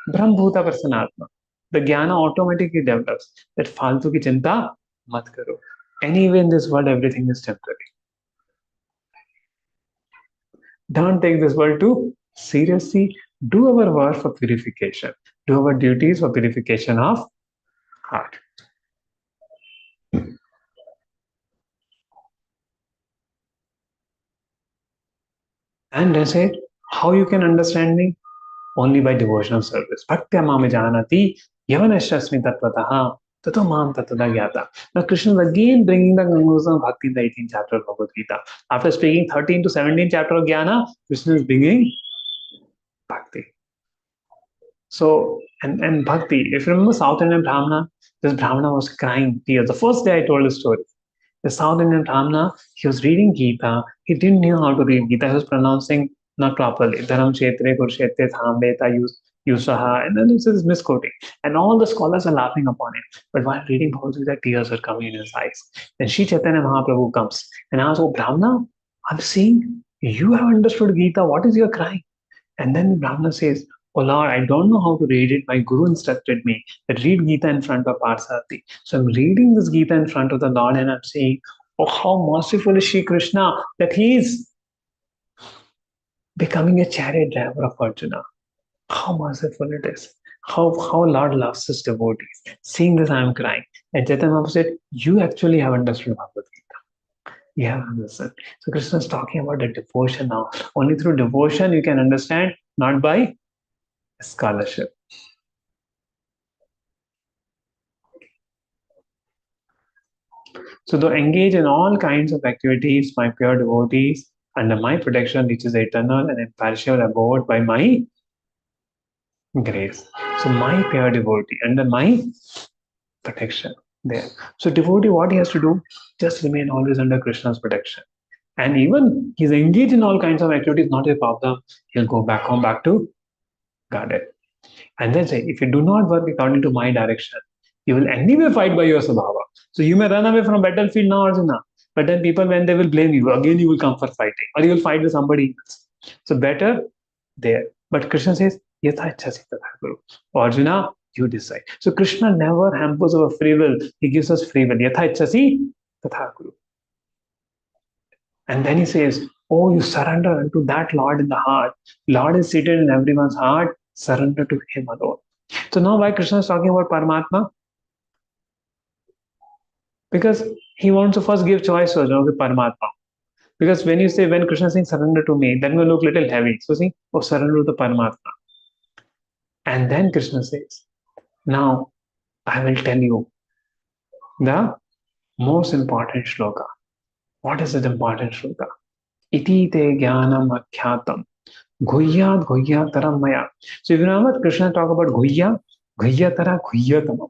Brahmbhuta prasannatma. The jnana automatically develops that faltu ki chinta mat karo. Anyway, in this world, everything is temporary. Don't take this world too seriously. Do our work for purification. Do our duties for purification of heart. And I said, how you can understand me? Only by devotional service. Bhaktya mame janati yavanashasmi tattvataha tato mam tattvata gyata. Now Krishna is again bringing the conclusion of Bhakti in the 18th chapter of Bhagavad Gita. After speaking 13 to 17 chapter of Jnana, Krishna is bringing Bhakti. So, and Bhakti, if you remember South Indian Brahmana, this Brahmana was crying tears. The first day I told the story. The South Indian Brahmana, he was reading Gita. He didn't know how to read Gita. He was pronouncing not properly. Dharam Kshetre, Kurukshetre, Thamveta, Yusaha, and then this is misquoting. And all the scholars are laughing upon it. But while reading Bhagavad Gita, tears were coming in his eyes. Then Sri Chaitanya Mahaprabhu comes and asks, oh Brahmana, I'm seeing you have understood Gita. What is your crying? And then the Brahmana says, oh Lord, I don't know how to read it. My Guru instructed me that read Gita in front of Parsati. So I'm reading this Gita in front of the Lord and I'm saying, oh, how merciful is Shri Krishna that he is becoming a chariot driver of Arjuna. How merciful it is. How Lord loves his devotees. Seeing this, I am crying. And Chaitanya Mahaprabhu said, you actually have understood Bhagavad Gita. Yeah, understand. So Krishna is talking about the devotion now. Only through devotion you can understand, not by scholarship. So to engage in all kinds of activities, my pure devotees, under my protection, which is eternal and imperishable abode by my grace. So my pure devotee under my protection there. So devotee, what he has to do? Just remain always under Krishna's protection. And even he's engaged in all kinds of activities, not a problem. He'll go back home, back to garden. And then say, if you do not work according to my direction, you will anyway fight by your sabhava. So you may run away from battlefield now, Arjuna. But then people, when they will blame you, again you will come for fighting. Or you will fight with somebody else. So better there. But Krishna says, Yatha Ichchasi Tatha Guru. Arjuna, you decide. So Krishna never hampers our free will. He gives us free will. Yatha Ichchasi Tatha Guru. And then he says, oh, you surrender unto that Lord in the heart. Lord is seated in everyone's heart. Surrender to him alone. So now why Krishna is talking about Paramatma? Because he wants to first give choice to Arjuna, okay, Paramatma. Because when you say, when Krishna is saying surrender to me, then will look little heavy. So see, oh, surrender to the Paramatma. And then Krishna says, now I will tell you the most important shloka. What is the important shloka? Iti te jnanam akyatam. Guhyat taram maya. So if you remember, Krishna talk about Guhya tara Guhyatamam.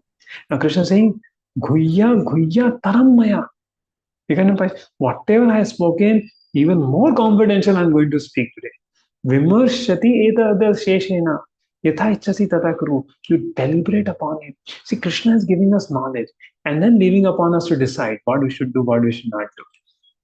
Now Krishna is saying Guhya taram maya. You can know, whatever I have spoken, even more confidential I am going to speak today. Vimarshati eta sheshena. Yatha ichchasi tata kuru. You deliberate upon it. See, Krishna is giving us knowledge and then leaving upon us to decide what we should do, what we should not do.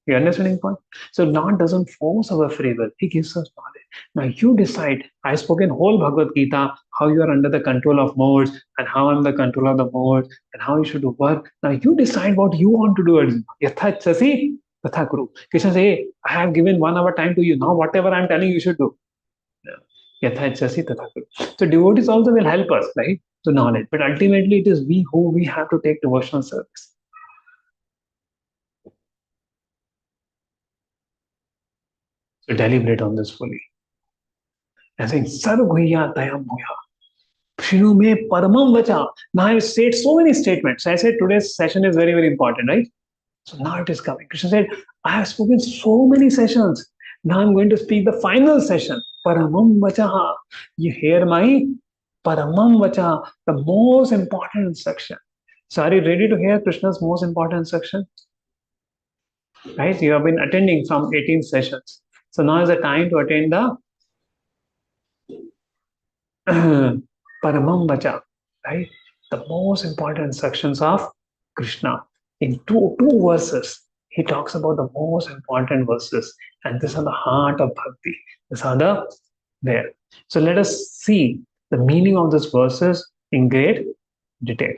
You understanding point? So Lord doesn't force our free will. He gives us knowledge. Now you decide. I've spoken whole Bhagavad Gita, how you are under the control of modes and how I'm the control of the modes and how you should do work. Now you decide what you want to do, Arjuna. Yatha chasi tatha kuru. Krishna say, hey, I have given 1 hour time to you. Now whatever I'm telling you should do. Yatha chasi tatha kuru. So devotees also will help us, right? To knowledge. But ultimately it is we who we have to take devotional service. So deliberate on this fully. And saying, Sarvguhya Dayam Bhuya. Shinu me paramam vacha. Now I have said so many statements. I said today's session is very, very important, right? So now it is coming. Krishna said, I have spoken so many sessions. Now I'm going to speak the final session. Paramam vacha. You hear my paramam vacha, the most important instruction. So are you ready to hear Krishna's most important instruction? Right? You have been attending from 18 sessions. So now is the time to attend the Paramam Vacha, right? The most important instructions of Krishna. In two verses, he talks about the most important verses, and these are the heart of bhakti. These are the there. So let us see the meaning of these verses in great detail.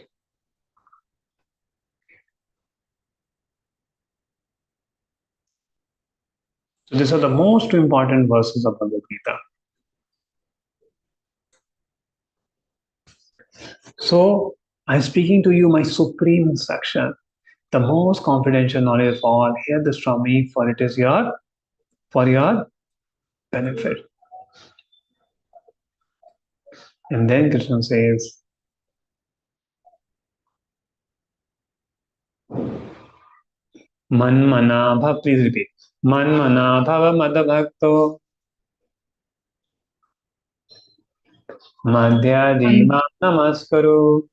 So these are the most important verses of Bhagavad Gita. So I'm speaking to you my supreme instruction, the most confidential knowledge of all. Hear this from me, for it is for your benefit. And then Krishna says, Man bhav, please repeat. Man bhava mada bhakto madhyaji mam namaskaru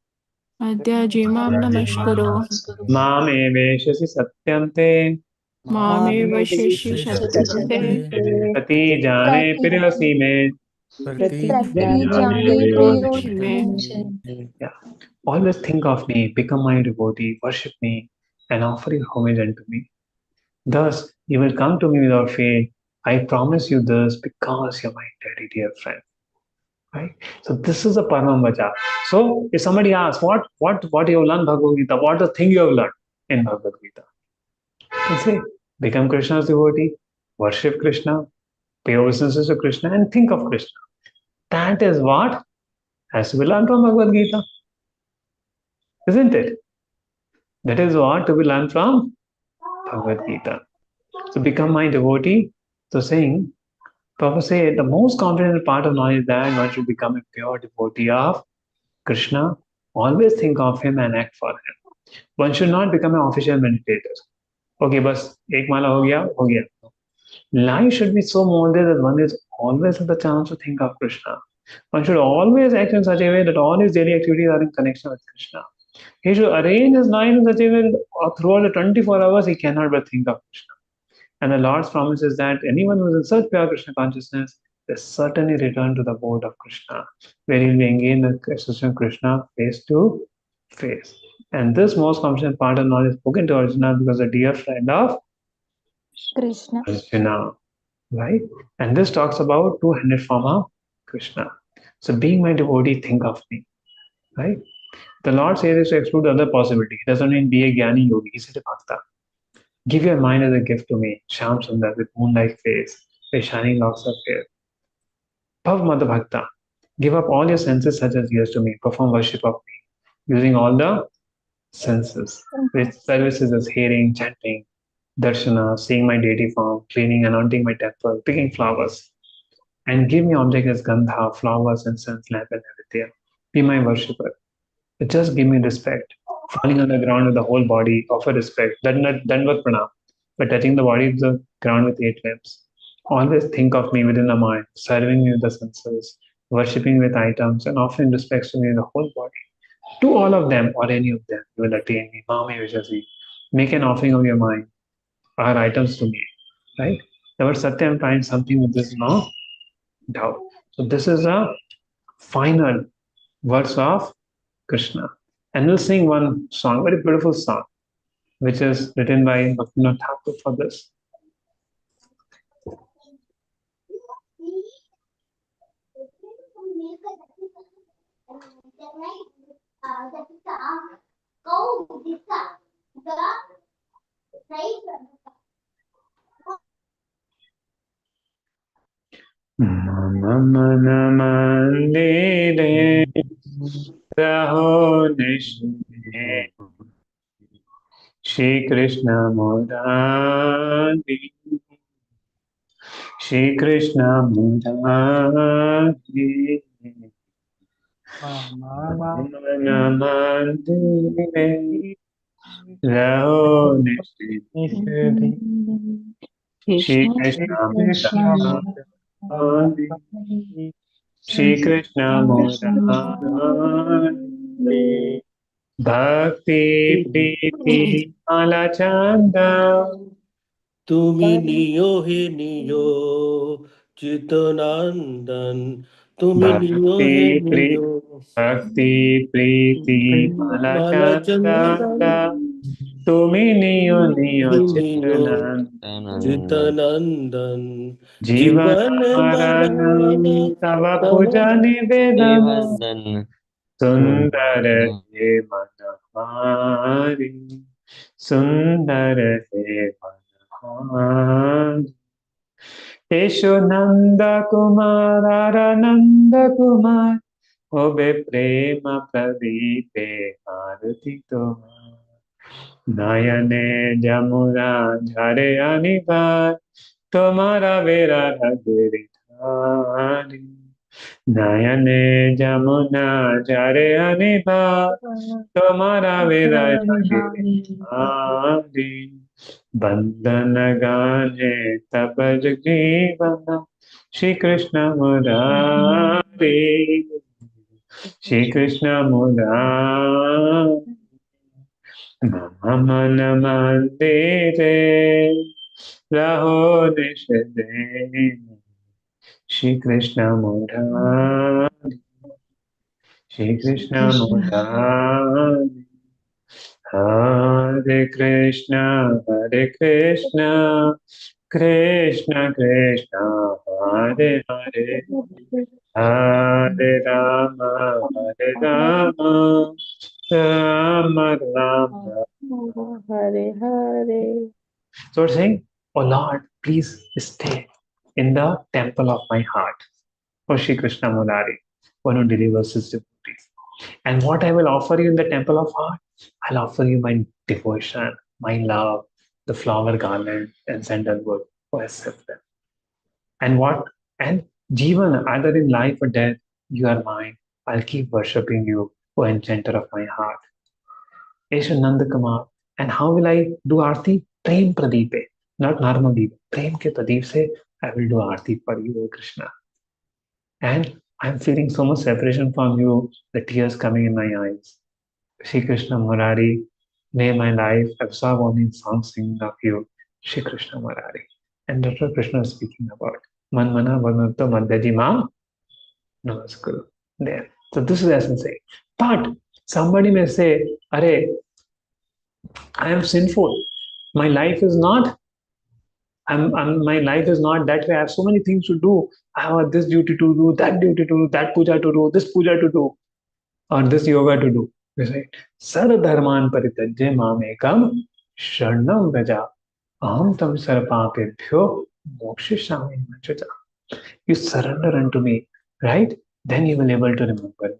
Adhyajimam namaskaro. mam eveshasi satyam te Mameva Shashi Satyante. prati jane priyasi me. Pratijani Shime. Priyottama. Yeah. Always think of me, become my devotee, worship me, and offer your homage unto me. Thus, you will come to me without fail. I promise you this because you're my very dear friend. Right? So this is a Paramvacha. So if somebody asks, what you have learned Bhagavad Gita, what the thing you have learned in Bhagavad Gita? You say, become Krishna's devotee, worship Krishna, pay obeisances to Krishna, and think of Krishna. That is what has to be learned from Bhagavad Gita. Isn't it? That is what to be learned from Bhagavad Gita. So become my devotee. So saying, Prabhupada say the most confident part of knowledge is that one should become a pure devotee of Krishna. Always think of him and act for him. One should not become an official meditator. Okay, बस एक माला हो गया. Life should be so molded that one is always have the chance to think of Krishna. One should always act in such a way that all his daily activities are in connection with Krishna. He should arrange his life in such a way that throughout the 24 hours he cannot but think of Krishna. And the Lord's promise is that anyone who is in such pure Krishna consciousness will certainly return to the abode of Krishna, where he will be engaged in the association of Krishna face to face. And this most confident part of knowledge is spoken to Arjuna because a dear friend of Krishna. Arjuna, right? And this talks about two-handed form of Krishna. So being my devotee, think of me, right? The Lord says this to exclude other possibility. He doesn't mean be a Jnani yogi. He said a Bhakta. Give your mind as a gift to me, Shyam Sundar, with moon-like face, with shining locks of hair. Bhav Mata Bhakta. Give up all your senses such as ears to me. Perform worship of me, using all the senses, which services as hearing, chanting, darshana, seeing my deity form, cleaning, anointing my temple, picking flowers. And give me objects as gandha, flowers, incense, lamp, and naivedya. Be my worshipper. Just give me respect. Falling on the ground with the whole body, offer respect. Dandavat pranam. But touching the body of the ground with 8 limbs. Always think of me within the mind, serving me with the senses, worshipping with items, and offering respects to me in the whole body. To all of them or any of them, you will attain me. Mame Vishasi. Make an offering of your mind or items to me. Right? The word Satyam finds something with this no doubt. So this is a final verse of Krishna. And we'll sing one song, very beautiful song, which is written by Bhaktivinoda Thakur for this. Mama mana mandire raho nishne Shri Krishna Murari Shri Krishna Murari Mana mandire raho nishne Shri Krishna Murari Shri Krishna Murari Bhakti Priti Mala Chanda Tumi niyo he niyo Chitanandan. Tumi niyo he niyo Bhakti Priti Mala Chanda Malachandan. Tumi Niyo Niyo Niyo Chitananda Chitanandan. Jivan Jivan Maranam Marana Tava Tava Puja Nivedam Nivandan Sundara He Manahari Sundara He Manahari Esho Nanda Kumar Arananda Kumar Obe Prema Pradipe Arati Tomar Nayane Jamuna Jhare Anivar Tomara Vera Ragiri Nayane Jamuna Jhare Anivar Tomara Vera Ragiri Bandhana Gane Tapaj Jivana Shri Krishna Murari Shri Krishna Murari Mama Namandire Raho Nishade Shri Krishna Murari Shri Krishna Murari Hare Krishna Krishna Krishna Hare Hare Hare Rama Rama Rama Hare Hare. So we're saying, oh Lord, please stay in the temple of my heart. O Shri Krishna Murari, one who delivers his devotees. And what I will offer you in the temple of heart, I'll offer you my devotion, my love, the flower garland and sandalwood. Oh, accept them. And what? And Jivan, either in life or death, you are mine. I'll keep worshipping you, O enchanter of my heart. Esha Nanda Kumar. And how will I do Aarti? Prem Pradeepe, not normal Deep. Prem ke Pradeep se I will do Aarti for you, O Krishna. And I'm feeling so much separation from you, the tears coming in my eyes. Shri Krishna Murari, may my life absorb only in song singing of you, Shri Krishna Murari. And Dr. Krishna is speaking about Manmana Bhagavato Madhyaji Mam Namaskuru. There. So this is the essence. But somebody may say, Are, I am sinful. My life is not, my life is not that way. I have so many things to do. I have this duty to do, that duty to do, that puja to do, this puja to do, or this yoga to do. You say, Sarvadharman paritajya mamekam sharnam vraja aham tam sarvapebhyo mokshishami machaja. You surrender unto me, right? Then you will be able to remember me.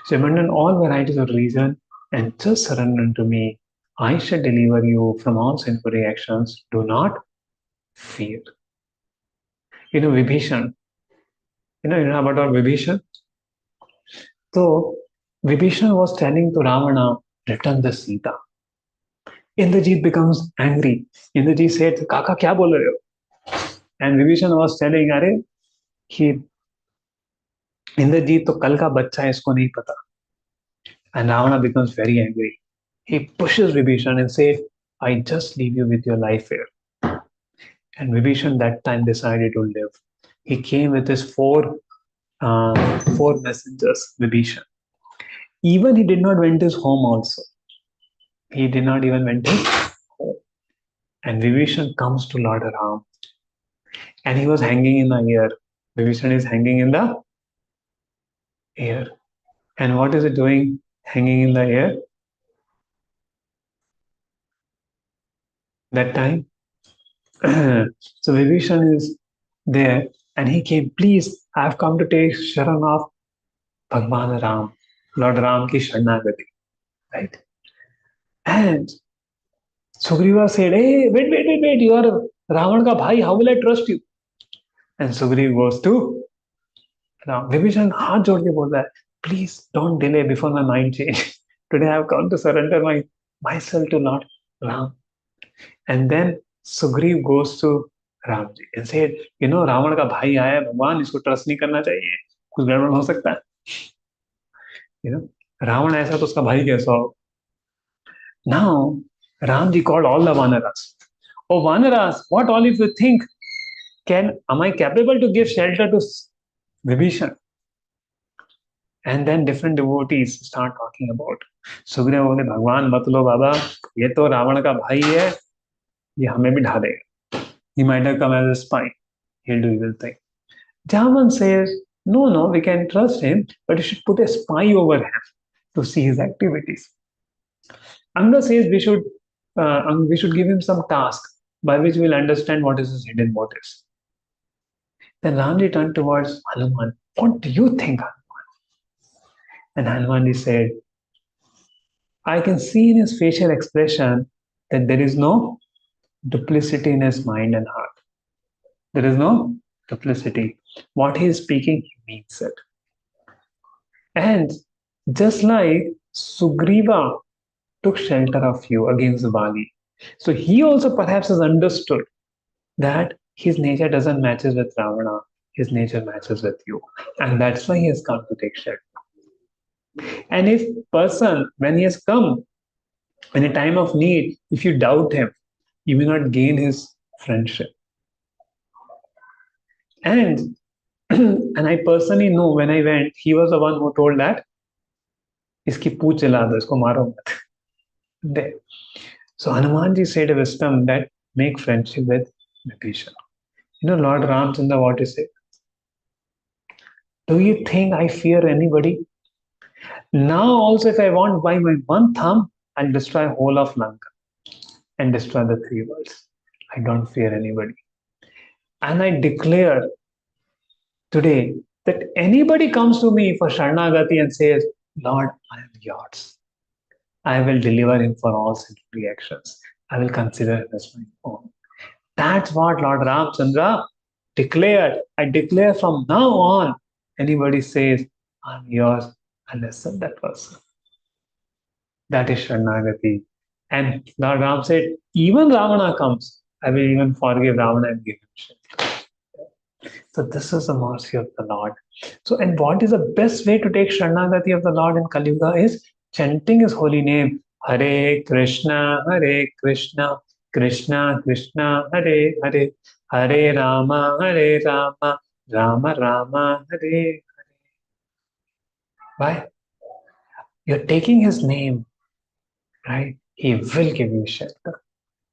So abandon all varieties of reason and just surrender unto me. I shall deliver you from all sinful reactions. Do not fear. Vibhishan. You know about Vibhishan? So Vibhishan was telling to Ravana, return the Sita. Indrajit becomes angry. Indrajit said, Kaka, kya bol rahe ho? And Vibhishan was telling, Are, कि इंद्रजीत तो कल का बच्चा है, इसको नहीं पता. And Ravana becomes very angry. He pushes Vibhishan and says, I just leave you with your life here. And Vibhishan that time decided to live. He came with his four messengers, Vibhishan. Even he did not went his home also. He did not even went his home. And Vibhishan comes to Lord Ram. And he was hanging in the air. Vibhishan is hanging in the air. And what is it doing hanging in the air? That time. So Vibhishan is there and he came, please, I have come to take Sharan of Bhagwan Ram, Lord Ram ki Sharanagati. Right? And Sugriva said, hey, wait, you are Ravan ka bhai, how will I trust you? And Sugriva goes to Ram. Vibhishan haath jod ke bolta hai, please don't delay before my mind change. Today I have come to surrender myself to Lord Ram. And then Sugriv goes to Ramji and said, Ravan का भाई आया है भगवान, इसको trust नहीं करना चाहिए, कुछ गड़बड़ हो सकता है. रावण ऐसा तो उसका भाई कैसा हो? Now Ramji called all the Vanaras. Oh Vanaras, what all if you think? Am I capable to give shelter to Vibhishan? And then different devotees start talking about. Sugriv बोले भगवान मत लो बाबा, ये तो रावण का भाई है, ये हमें भी ढा देगा. He might have come as a spy. He'll do evil thing. Javan says, no, we can trust him, but you should put a spy over him to see his activities. Anga says we should give him some task by which we'll understand what is his hidden motives. Then Ramji turned towards Hanuman. What do you think, Hanuman? And Hanuman said, I can see in his facial expression that there is no duplicity in his mind and heart. There is no duplicity. What he is speaking, he means it. And just like Sugriva took shelter of you against Bali, so he also perhaps has understood that his nature doesn't matches with Ravana, his nature matches with you. And that's why he has come to take shelter. And if person, when he has come in a time of need, if you doubt him, you will not gain his friendship. And I personally know when I went, he was the one who told that, iski pooch jala do, isko maro mat. There. So Hanumanji said a wisdom that make friendship with Vibhishan. Lord Ramchandra, what he said? Do you think I fear anybody? Now also if I want by my one thumb, I'll destroy whole of Lanka and destroy the 3 worlds. I don't fear anybody. And I declare today that anybody comes to me for Sharanagati and says, Lord, I am yours, I will deliver him for all sinful reactions. I will consider him as my own. That's what Lord Ramchandra declared. I declare from now on, anybody says, I'm yours, I listen that person. That is Sharanagati. And Lord Ram said, even Ravana comes, I will even forgive Ravana and give him shelter. So this is the mercy of the Lord. So, and what is the best way to take Sharanagati of the Lord in Kali Yuga is chanting his holy name. Hare Krishna, Krishna Krishna, Hare Hare, Hare Rama, Rama Rama, Hare. Why? You're taking his name, right? He will give you shelter.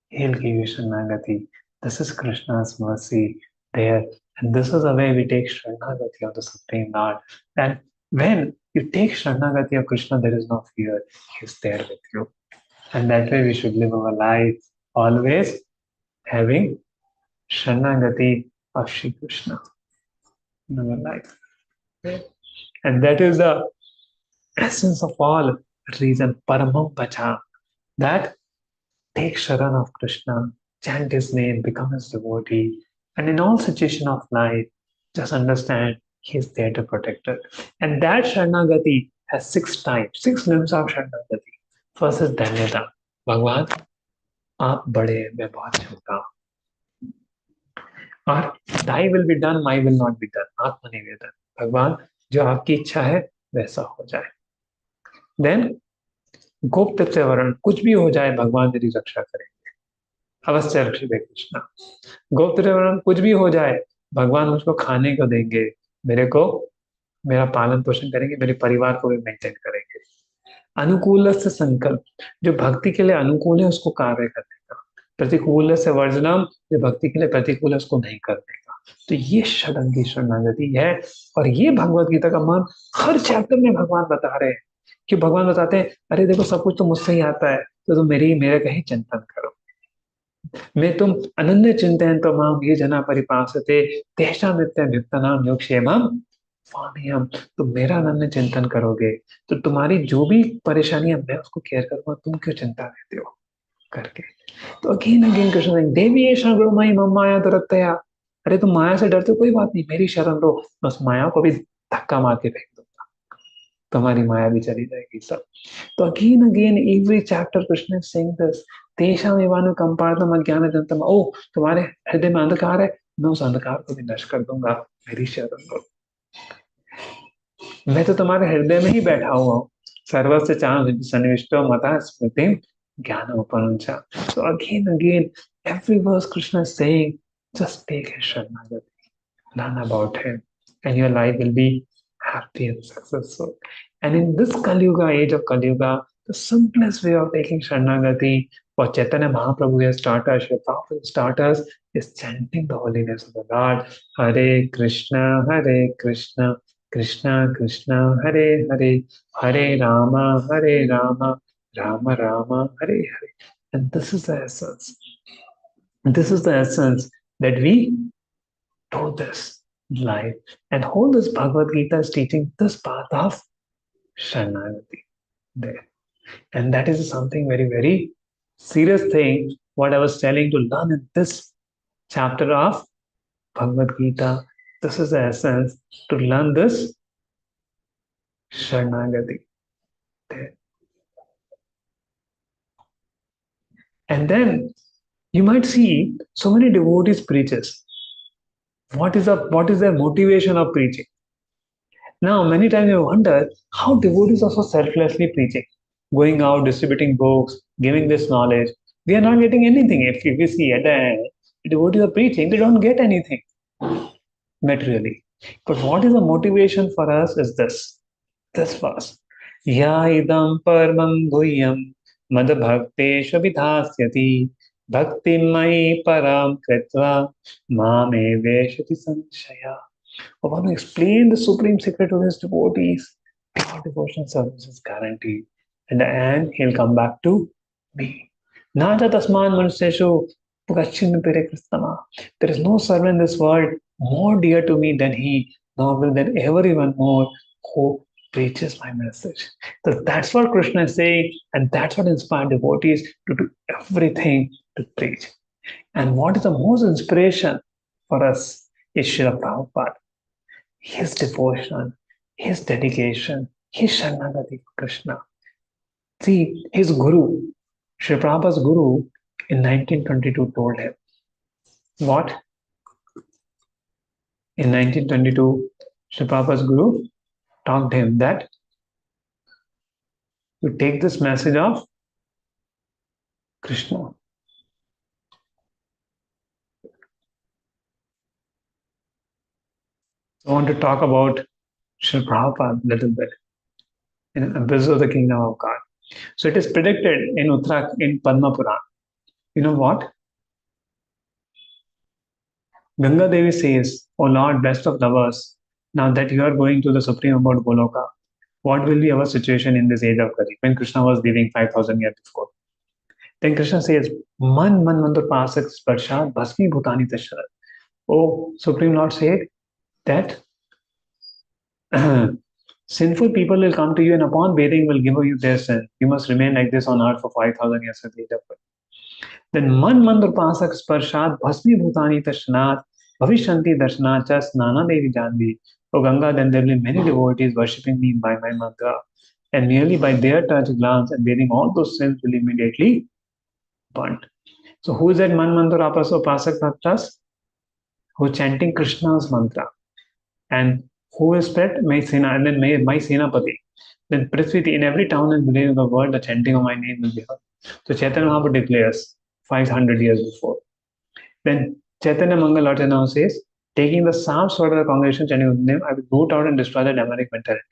He'll give you Sharanagati. This is Krishna's mercy there. And this is the way we take Sharanagati of the Supreme Lord. And when you take Sharanagati of Krishna, there is no fear. He's there with you. And that way we should live our life always having Sharanagati of Shri Krishna in our life. And that is the essence of all reason, Paramam Pacha, that take Sharan of Krishna, chant his name, become his devotee, and in all situation of life, just understand he is there to protect us. And that Sharanagati has 6 types, 6 limbs of Sharanagati. First is Danyata. Bhagwan, aap bade, main bahut chota hu. और thy will be done, my will not be done. आत्मनिवेदन. भगवान जो आपकी इच्छा है वैसा हो जाए. Then गुप्त वर्ण, कुछ भी हो जाए भगवान मेरी रक्षा करेंगे. अवश्य रक्षित कृष्णा. गुप्त वर्ण, कुछ भी हो जाए भगवान मुझको खाने को देंगे, मेरे को मेरा पालन पोषण करेंगे, मेरे परिवार को भी मेंटेन करेंगे. अनुकूल से संकल्प, जो भक्ति के लिए अनुकूल है उसको कार्य करने का. प्रतिकूल से वर्जनम, जो भक्ति के लिए प्रतिकूल है उसको नहीं करने का. तो ये षडंगी शरणागति है. और ये भगवत गीता का मान हर चैप्टर में भगवान बता रहे हैं कि भगवान बताते हैं, अरे देखो सब कुछ तो मुझसे ही आता है, तो तुम मेरे का ही चिंतन करो. मैं तुम अनन्य चिंतन तमाम ये जना परिपासते तेषां नित्यं योगक्षेमं फामियम. तुम मेरा अनन्य चिंतन करोगे तो तुम्हारी जो भी परेशानियां मैं उसको केयर करूंगा, तुम क्यों चिंता लेते हो करके. तो अगेन अगेन कृष्ण देवी ये शरण मई मम माया दुरत्तया. अरे तुम माया से डरते हो, कोई बात नहीं, मेरी शरण लो, बस माया को भी धक्का मार के फेंक दूंगा, तुम्हारी माया भी चली जाएगी सब. तो again every chapter Krishna is saying this. तेषां एवानु कंपार्थम अज्ञानजनितम. ओ तुम्हारे हृदय में अंधकार है, मैं उस अंधकार को भी नष्ट कर दूंगा, मेरी शरण लो. मैं तो तुम्हारे हृदय में ही बैठा हुआ हूँ. सर्वस्य चाह सन्निविष्टो मता स्मृति ज्ञान उपनुंचा. So again, every verse Krishna is saying, just take his Sharanagati, learn about him, and your life will be happy and successful. And in this Kali Yuga, age of Kali Yuga, the simplest way of taking Sharanagati, what Chaitanya Mahaprabhu has taught us, Srila Prabhupada has taught us, is chanting the holiness of the Lord. Hare Krishna, Krishna Krishna, Hare Hare, Hare Rama, Rama Rama, Hare Hare. And this is the essence. This is the essence that we do this life and hold this Bhagavad Gita is teaching this path of Sharanagati there. And that is something very, very serious thing what I was telling to learn in this chapter of Bhagavad Gita. This is the essence to learn this Sharanagati there. And then you might see so many devotees preachers. What is their motivation of preaching? Now, many times I wonder how devotees are so selflessly preaching, going out, distributing books, giving this knowledge. We are not getting anything. If you see at the end, devotees are preaching, they don't get anything materially. But what is the motivation for us is this verse. Ya idam paramam guhyam mad bhakteshu vidhasyati bhakti mai param kritva mame veshati sanshaya. I want to explain the supreme secret to his devotees. Pure devotional service is guaranteed. In the end, he'll come back to me. Naja tasman manuseshu pugachin pere kristama. There is no servant in this world more dear to me than he, nor will there ever even more who preaches my message. So that's what Krishna is saying, and that's what inspired devotees to do everything to preach. And what is the most inspiration for us is Srila Prabhupada. His devotion, his dedication, his Sharanagati for Krishna. See, his guru, Srila Prabhupada's guru in 1922 told him, what? In 1922, Srila Prabhupada's guru taught him that you take this message of Krishna. I want to talk about Srila Prabhupada a little bit in Abyss of the Kingdom of God. So it is predicted in Uttarakhand, in Padma Puran. You know what? Ganga Devi says, O Lord, best of lovers, now that you are going to the Supreme Abode Goloka, what will be our situation in this age of Kali? When Krishna was living 5,000 years before. Then Krishna says, Man mantur pasak sparshat bhasmi bhutani tasharat. Oh, Supreme Lord said that sinful people will come to you and upon bathing will give you their sin. You must remain like this on earth for 5,000 years at the age of Kali. Then man mantur pasak sparshat bhasmi bhutani tashanat bhavishanti darshanacha snana devi janvi. O Ganga, then there will be many devotees worshipping me by my mantra, and merely by their touch, glance, and bathing, all those sins will immediately burnt. So who is that man mantra pasak bhaktas? Who is chanting Krishna's mantra. And who is spread? My Sena, and then my Senapati. Then Prithvi, in every town and village of the world, the chanting of my name will be heard. So Chaitanya Mahaprabhu declares 500 years before. Then Chaitanya Mangalarchana says, taking the psalm sword of the congregation chanting his name, I will root out and destroy the demonic mentality.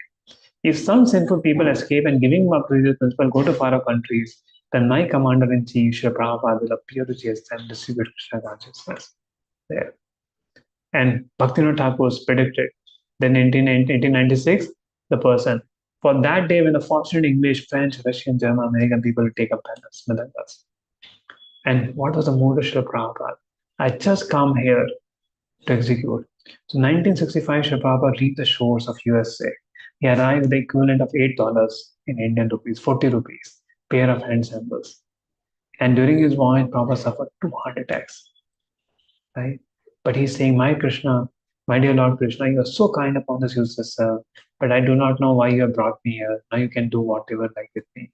If some sinful people escape and giving up to this principle go to far off countries, then my commander-in-chief, Srila Prabhupada, will appear to chase them, distribute Krishna consciousness there. And Bhaktivinoda Thakur predicted, then in 1896, the person, for that day when the fortunate English, French, Russian, German, American people will take up Vedantas. And what was the mood of Srila Prabhupada? I just come here to execute. So 1965, Srila Prabhupada reached the shores of USA. He arrived with the equivalent of $8 in Indian rupees, 40 rupees, pair of hand samples. And during his voyage, Prabhupada suffered 2 heart attacks. Right? But he's saying, my Krishna, my dear Lord Krishna, you are so kind upon this useless self, but I do not know why you have brought me here. Now you can do whatever like with me.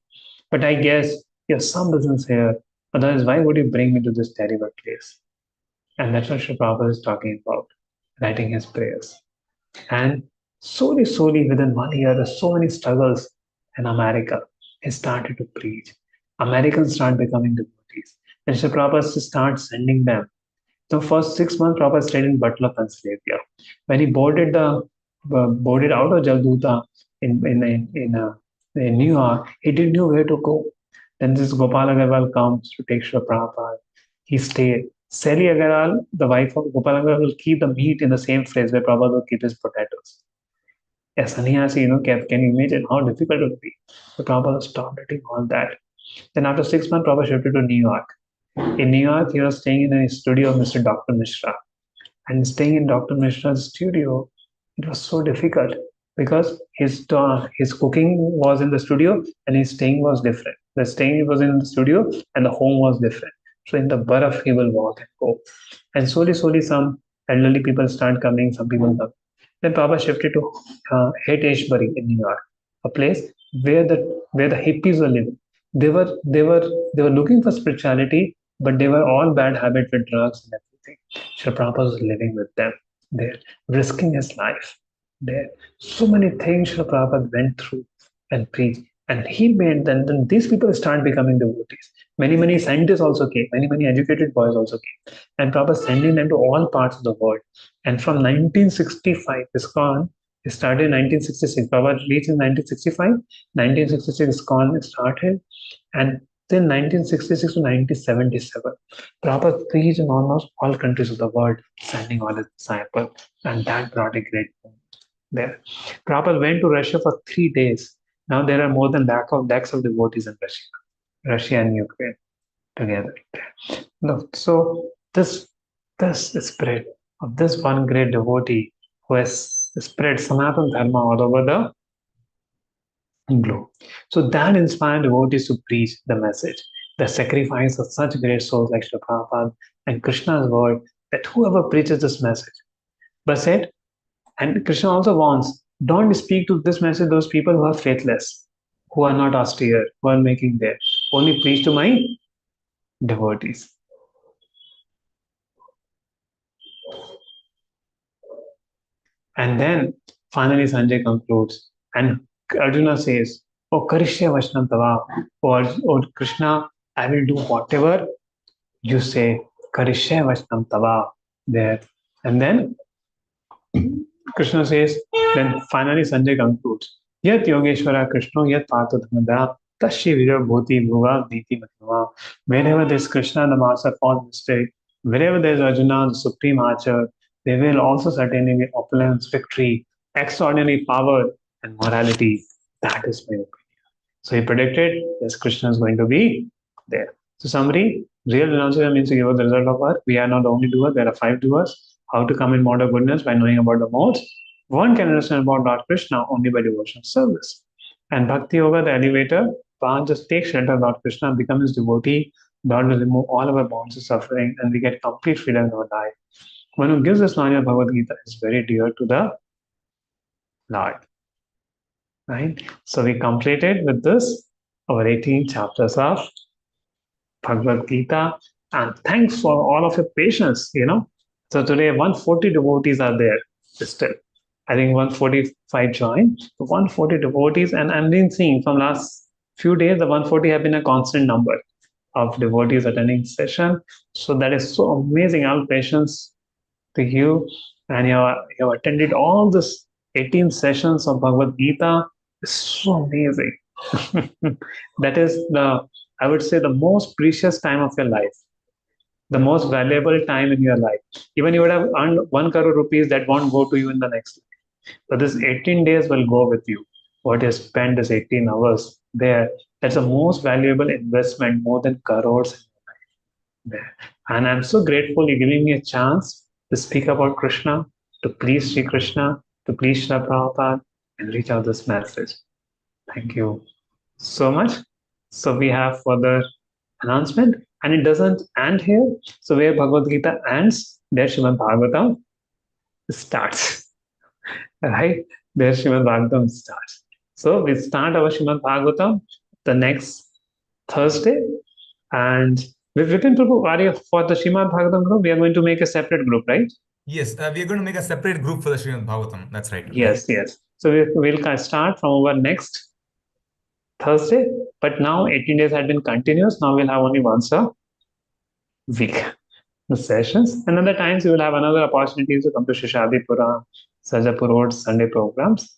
But I guess you have some business here. Otherwise, why would you bring me to this terrible place? And that's what Sri Prabhupada is talking about, writing his prayers. And slowly, within 1 year, there's so many struggles in America. He started to preach. Americans start becoming devotees. And Sri Prabhupada starts sending them. So for 6 months, Prabhupada stayed in Butler, Pennsylvania. When he boarded out of Jalduta in New York, he didn't know where to go. Then this Gopal Agarwal comes to take Srila Prabhupada. He stayed. Sally Agarwal, the wife of Gopal Agarwal, will keep the meat in the same place where Prabhupada will keep his potatoes. A sannyasi, can you imagine how difficult it would be? So Prabhupada stopped doing all that. Then after 6 months, Prabhupada shifted to New York. In New York, he was staying in a studio of Mr. Dr. Mishra. And staying in Dr. Mishra's studio, it was so difficult because his cooking was in the studio and his staying was different. The staying was in the studio and the home was different. So in the baraf, he will walk and go. And slowly, some elderly people start coming, some people come. Then Prabhupada shifted to Haight-Ashbury in New York, a place where the hippies were living. They were looking for spirituality, but they were all bad habits with drugs and everything. Srila Prabhupada was living with them there, risking his life there. So many things Srila Prabhupada went through and preached. And he made then these people start becoming devotees. Many scientists also came, many educated boys also came. And Prabhupada sending them to all parts of the world. And from 1965, ISKCON started in 1966. Prabhupada reached in 1965. 1966, ISKCON started. And then 1966 to 1977, Prabhupada preached in almost all countries of the world, sending all his disciples. And that brought a great boom there. Prabhupada went to Russia for 3 days. Now there are more than lakhs of devotees in Russia and Ukraine together. So this spirit of this one great devotee who has spread Sanatana Dharma all over the glow. So that inspired devotees to preach the message, the sacrifice of such great souls like Srila Prabhupada and Krishna's word, that whoever preaches this message, but said, and Krishna also warns, don't speak to this message those people who are faithless, who are not austere, who are making there. Only preach to my devotees. And then finally Sanjay concludes, and Arjuna says, "Oh Karishya Vaishnam Tava, or Krishna, I will do whatever you say, Karishya Vaishnam Tava." There. And then Krishna says, then finally Sanjay concludes, Yat Yogeshwara Krishna, Yat Partha Dhamada, Tashi Vira Bhuti Bhuva Diti Matava. Wherever there's Krishna, the master form mistake, wherever there's Arjuna, the supreme archer, there will also certainly be opulence, victory, extraordinary power, and morality. That is my opinion. So he predicted, yes, Krishna is going to be there. So summary, real renunciation means to give us the result of work. We are not the only doer, there are 5 doers. How to come in mode of goodness by knowing about the modes. One can understand about Lord Krishna only by devotion service. And Bhakti Yoga, the elevator, one just takes shelter of Lord Krishna, become his devotee. Lord will remove all of our bonds of suffering and we get complete freedom in our life. One who gives us knowledge of Bhagavad Gita is very dear to the Lord. Right? So we completed with this our 18 chapters of Bhagavad Gita. And thanks for all of your patience, So today 140 devotees are there still. I think 145 joined. So 140 devotees, and I've been seeing from last few days the 140 have been a constant number of devotees attending session. So that is so amazing. All patience to you, and you have attended all this 18 sessions of Bhagavad Gita. It's so amazing. That is I would say, the most precious time of your life, the most valuable time in your life. Even you would have earned 1 crore rupees, that won't go to you in the next life. But this 18 days will go with you. What you spend this 18 hours there, that's the most valuable investment, more than crores there. And I'm so grateful you're giving me a chance to speak about Krishna, to please Sri Krishna, to please Srila Prabhupada, and reach out this message. Thank you so much. So we have further announcement, and it doesn't end here. So where Bhagavad Gita ends, there Srimad Bhagavatam starts. Right? There Srimad Bhagavatam starts. So we start our Srimad Bhagavatam the next Thursday, and Vipin Prabhu, are you for the Srimad Bhagavatam group? We are going to make a separate group, right? Yes, we are going to make a separate group for the Srimad Bhagavatam. That's right. Yes. So we'll start from our next Thursday, but now 18 days had been continuous. Now we'll have only once a week the sessions, and other times you will have another opportunity to come to Shishadipura, Sajapur Road Sunday programs.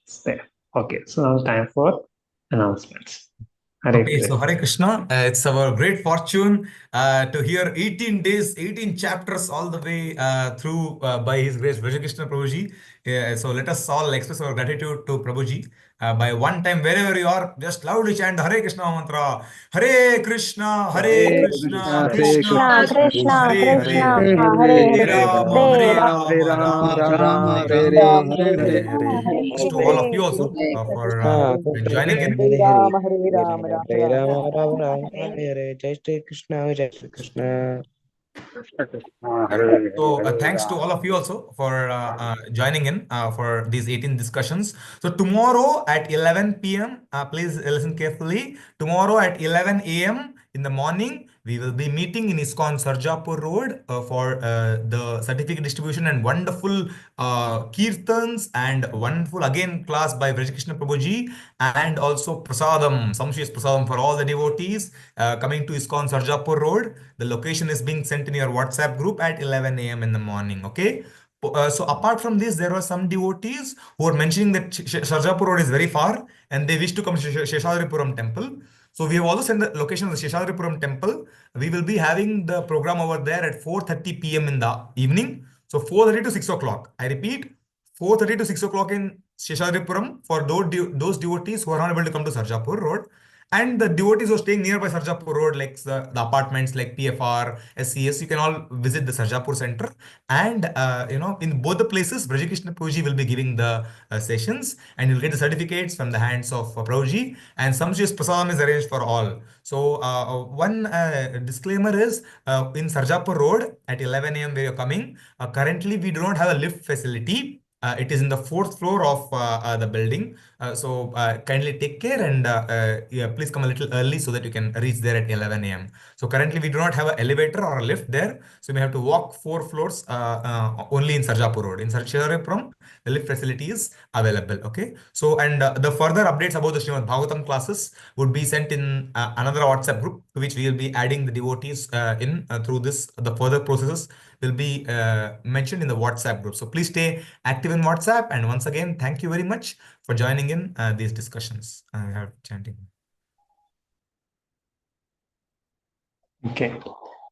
It's there. Okay, so now it's time for announcements. Okay, so Hare Krishna, it's our great fortune to hear 18 days, 18 chapters all the way through by His Grace Vrajakrishna Prabhuji. So let us all express our gratitude to Prabhuji. By one time, wherever you are, just loudly chant Hare Krishna mantra. Hare Krishna, Hare Krishna, Krishna Krishna, Hare Hare. Hare Rama, Hare Rama, Rama Rama, Hare Hare. Thanks to all of you also for joining in. Hare Rama, Hare Rama, Rama Rama, Rama Rama, Hare Hare, Jai Shri Krishna, Jai Shri Krishna. So thanks to all of you also for joining in for these 18 discussions. So tomorrow at 11 p.m., please listen carefully. Tomorrow at 11 a.m. in the morning, we will be meeting in ISKCON Sarjapur Road for the certificate distribution and wonderful kirtans and wonderful again class by Vrajakrishna Prabhuji, and also prasadam, Samshiyas prasadam for all the devotees coming to ISKCON Sarjapur Road. The location is being sent in your WhatsApp group at 11 a.m. in the morning. Okay. So apart from this, there were some devotees who were mentioning that Sarjapur Road is very far and they wish to come to Sheshadripuram temple. So we have also sent the location of the Sheshadripuram temple. We will be having the program over there at 4:30 p.m. in the evening. So 4:30 to 6 o'clock. I repeat, 4:30 to 6 o'clock in Sheshadripuram for those devotees who are not able to come to Sarjapur Road. And the devotees who are staying nearby Sarjapur Road, like the apartments like PFR, SCS, you can all visit the Sarjapur Center. And in both the places, Vrajakrishna Prabhuji will be giving the sessions, and you'll get the certificates from the hands of Prabhuji. And Samshis Prasadam is arranged for all. So one disclaimer is in Sarjapur Road at 11 a.m. where you're coming. Currently, we do not have a lift facility. It is in the fourth floor of the building. So kindly take care, and yeah, please come a little early so that you can reach there at 11 a.m. So currently we do not have an elevator or a lift there. So you may have to walk 4 floors only in Sarjapur Road. In Sarjapur, the lift facility is available. Okay. So, and the further updates about the Srimad Bhagavatam classes would be sent in another WhatsApp group, to which we will be adding the devotees in through this. The further processes will be mentioned in the WhatsApp group. So please stay active in WhatsApp. And once again, thank you very much for joining in these discussions. I have chanting. Okay.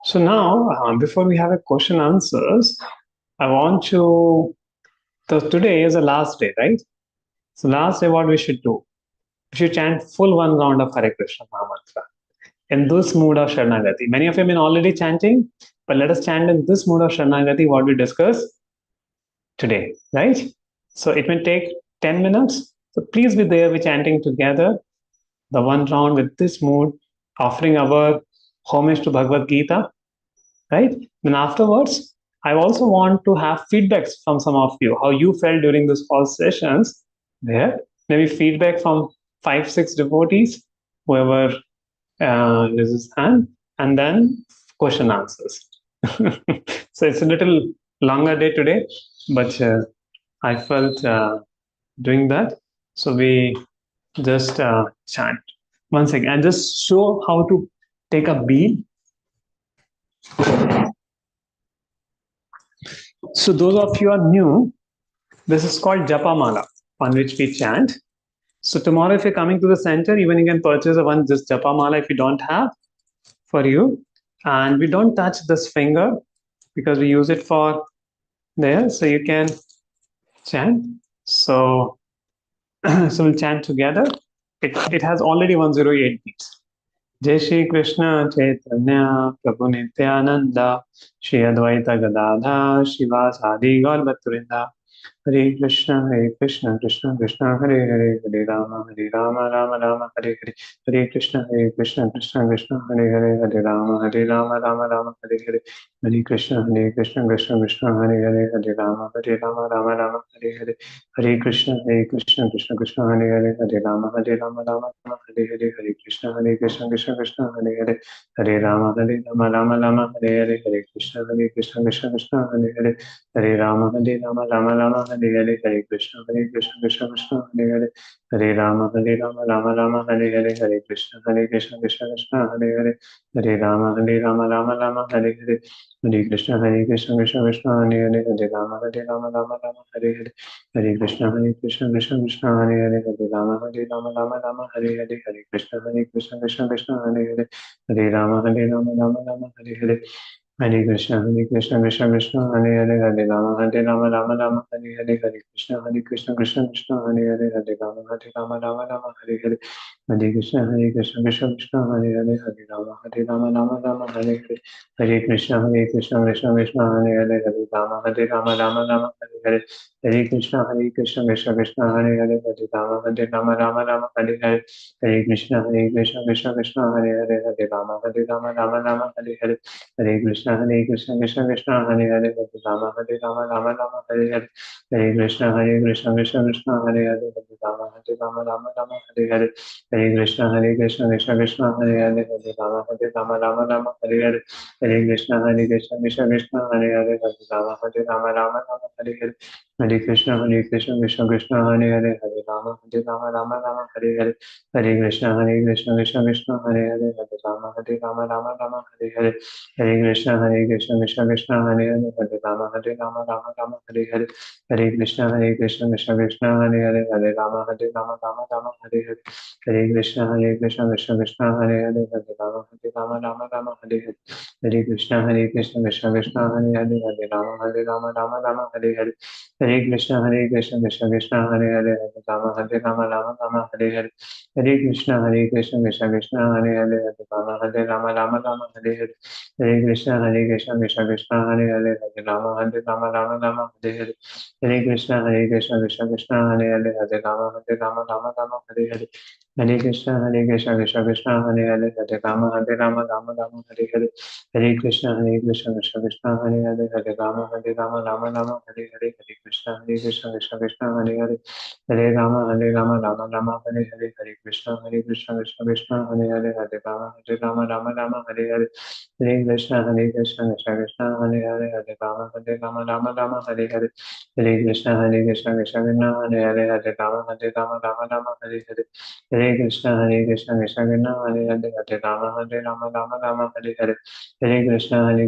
So now, before we have a question answers, I want to. So today is the last day, right? So last day, what we should do? We should chant full one round of Hare Krishna Mahamantra in this mood of Sharanagati. Many of you have been already chanting, but let us chant in this mood of Sharanagati, what we discussed today, right? So it may take 10 minutes. So please be there, we're chanting together the one round with this mood, offering our homage to Bhagavad Gita, right? Then afterwards, I also want to have feedbacks from some of you, how you felt during this all sessions there. Maybe feedback from 5-6 devotees, whoever raises hand, and then question answers. So it's a little longer day today, but I felt doing that. So we just chant once again and just show how to take a bead. So those of you are new, this is called Japa Mala, on which we chant. So tomorrow, if you're coming to the center, even you can purchase a one just Japa Mala if you don't have for you. And we don't touch this finger because we use it for there. So you can chant. So, so we'll chant together. It has already 108 beats. Jai Shri Krishna Chaitanya Prabhu Nityananda Shri Advaita Gadadha Shivasadi Gaur Bhaktivinoda Hare Krishna, Krishna Krishna, Hare Hare, Hare Rama, Rama Hare Hare, Hare Krishna, Krishna Krishna, Hare Hare, Hare Rama, Rama Hare Hare, Hare Krishna, Krishna Krishna, Hare Hare, Hare Rama, Rama Hare Hare, Hare Krishna, Krishna, Hare Hare, Hare Rama, Rama Hare Hare, Hare Krishna, Krishna, Hare Hare, Hare Rama, Rama Hare Hare, Hare Krishna, Krishna, Hare Hare, Hare Rama, Rama Hare Hare, Hare Krishna, Krishna, Hare Hare, Hare Rama, Rama Hare Hare, Hare Krishna, Krishna, Hare Hare, Hare Rama, Rama Hare Hare, Hare Krishna, Krishna, Hare Hare, Hare Rama, Rama Hare Hare, Hare Krishna, Krishna, Hare Hare, Hare Rama, Rama Hare Hare, Hare Krishna, Krishna, Hare Hare, Hare Rama, Rama Hare Hare. Hare Krishna, Krishna, Hare Hare, Hare Rama, Hare Hare, Hare Krishna, Krishna, Hare Hare, Hare Rama, Hare Hare, Hare Krishna, Krishna, Hare Hare, Hare Rama, Hare Hare, Hare Krishna, Krishna, Hare Hare, Hare Rama, Hare Hare, Hare Krishna, Krishna, Hare Hare, Hare Rama, Hare Hare, Hare Krishna, Krishna, Hare Hare, Hare Rama, Hare Hare, Hare Krishna, Krishna, Hare Hare, Hare Rama, Hare Hare, Hare Krishna, Krishna, Hare Hare, Hare Rama, Hare Hare, Hare Krishna, Krishna, Hare Hare, Hare Rama, Hare Hare, Hare Krishna, Krishna, Hare Hare, Hare Rama, Hare Hare, Hare Krishna, Krishna, Hare Hare, Hare Rama, Hare Hare, Hare Krishna, Krishna, Hare Hare, Hare Rama, Hare Hare, Hare Krishna, Krishna, Hare Hare, Hare Rama, Hare Hare, Hare Krishna, Krishna, Hare Hare, Hare Rama, Hare Hare, Hare Krishna, Krishna, Hare Hare, Hare Rama, Hare Hare, Hare Krishna, Krishna, Hare Hare, Hare Rama, Hare Hare, Hare Hare Krishna Krishna Krishna Hare Hare Hare Rama Rama Hare Hare Hare Krishna Krishna Krishna Hare Hare Hare Rama Rama Hare Hare Hare Krishna Krishna Krishna Hare Hare Hare Rama Hare Hare Hare Krishna Krishna Krishna Hare Hare Hare Rama Hare Hare Hare Krishna Krishna Krishna Hare Hare Hare Rama Hare Hare Hare Krishna Krishna Krishna Hare Hare Hare Rama Hare Hare Hare Krishna Krishna Krishna Hare Hare Hare Rama Hare Hare Hare Krishna Krishna Krishna Hare Hare Hare Rama Hare Hare Hare Krishna Krishna Krishna Hare Hare Hare Rama Hare Hare Hare Krishna Krishna Krishna Hare Hare Hare Rama Hare Hare Hare Krishna Krishna Krishna Hare Hare Hare Rama Hare Hare Hare Krishna Krishna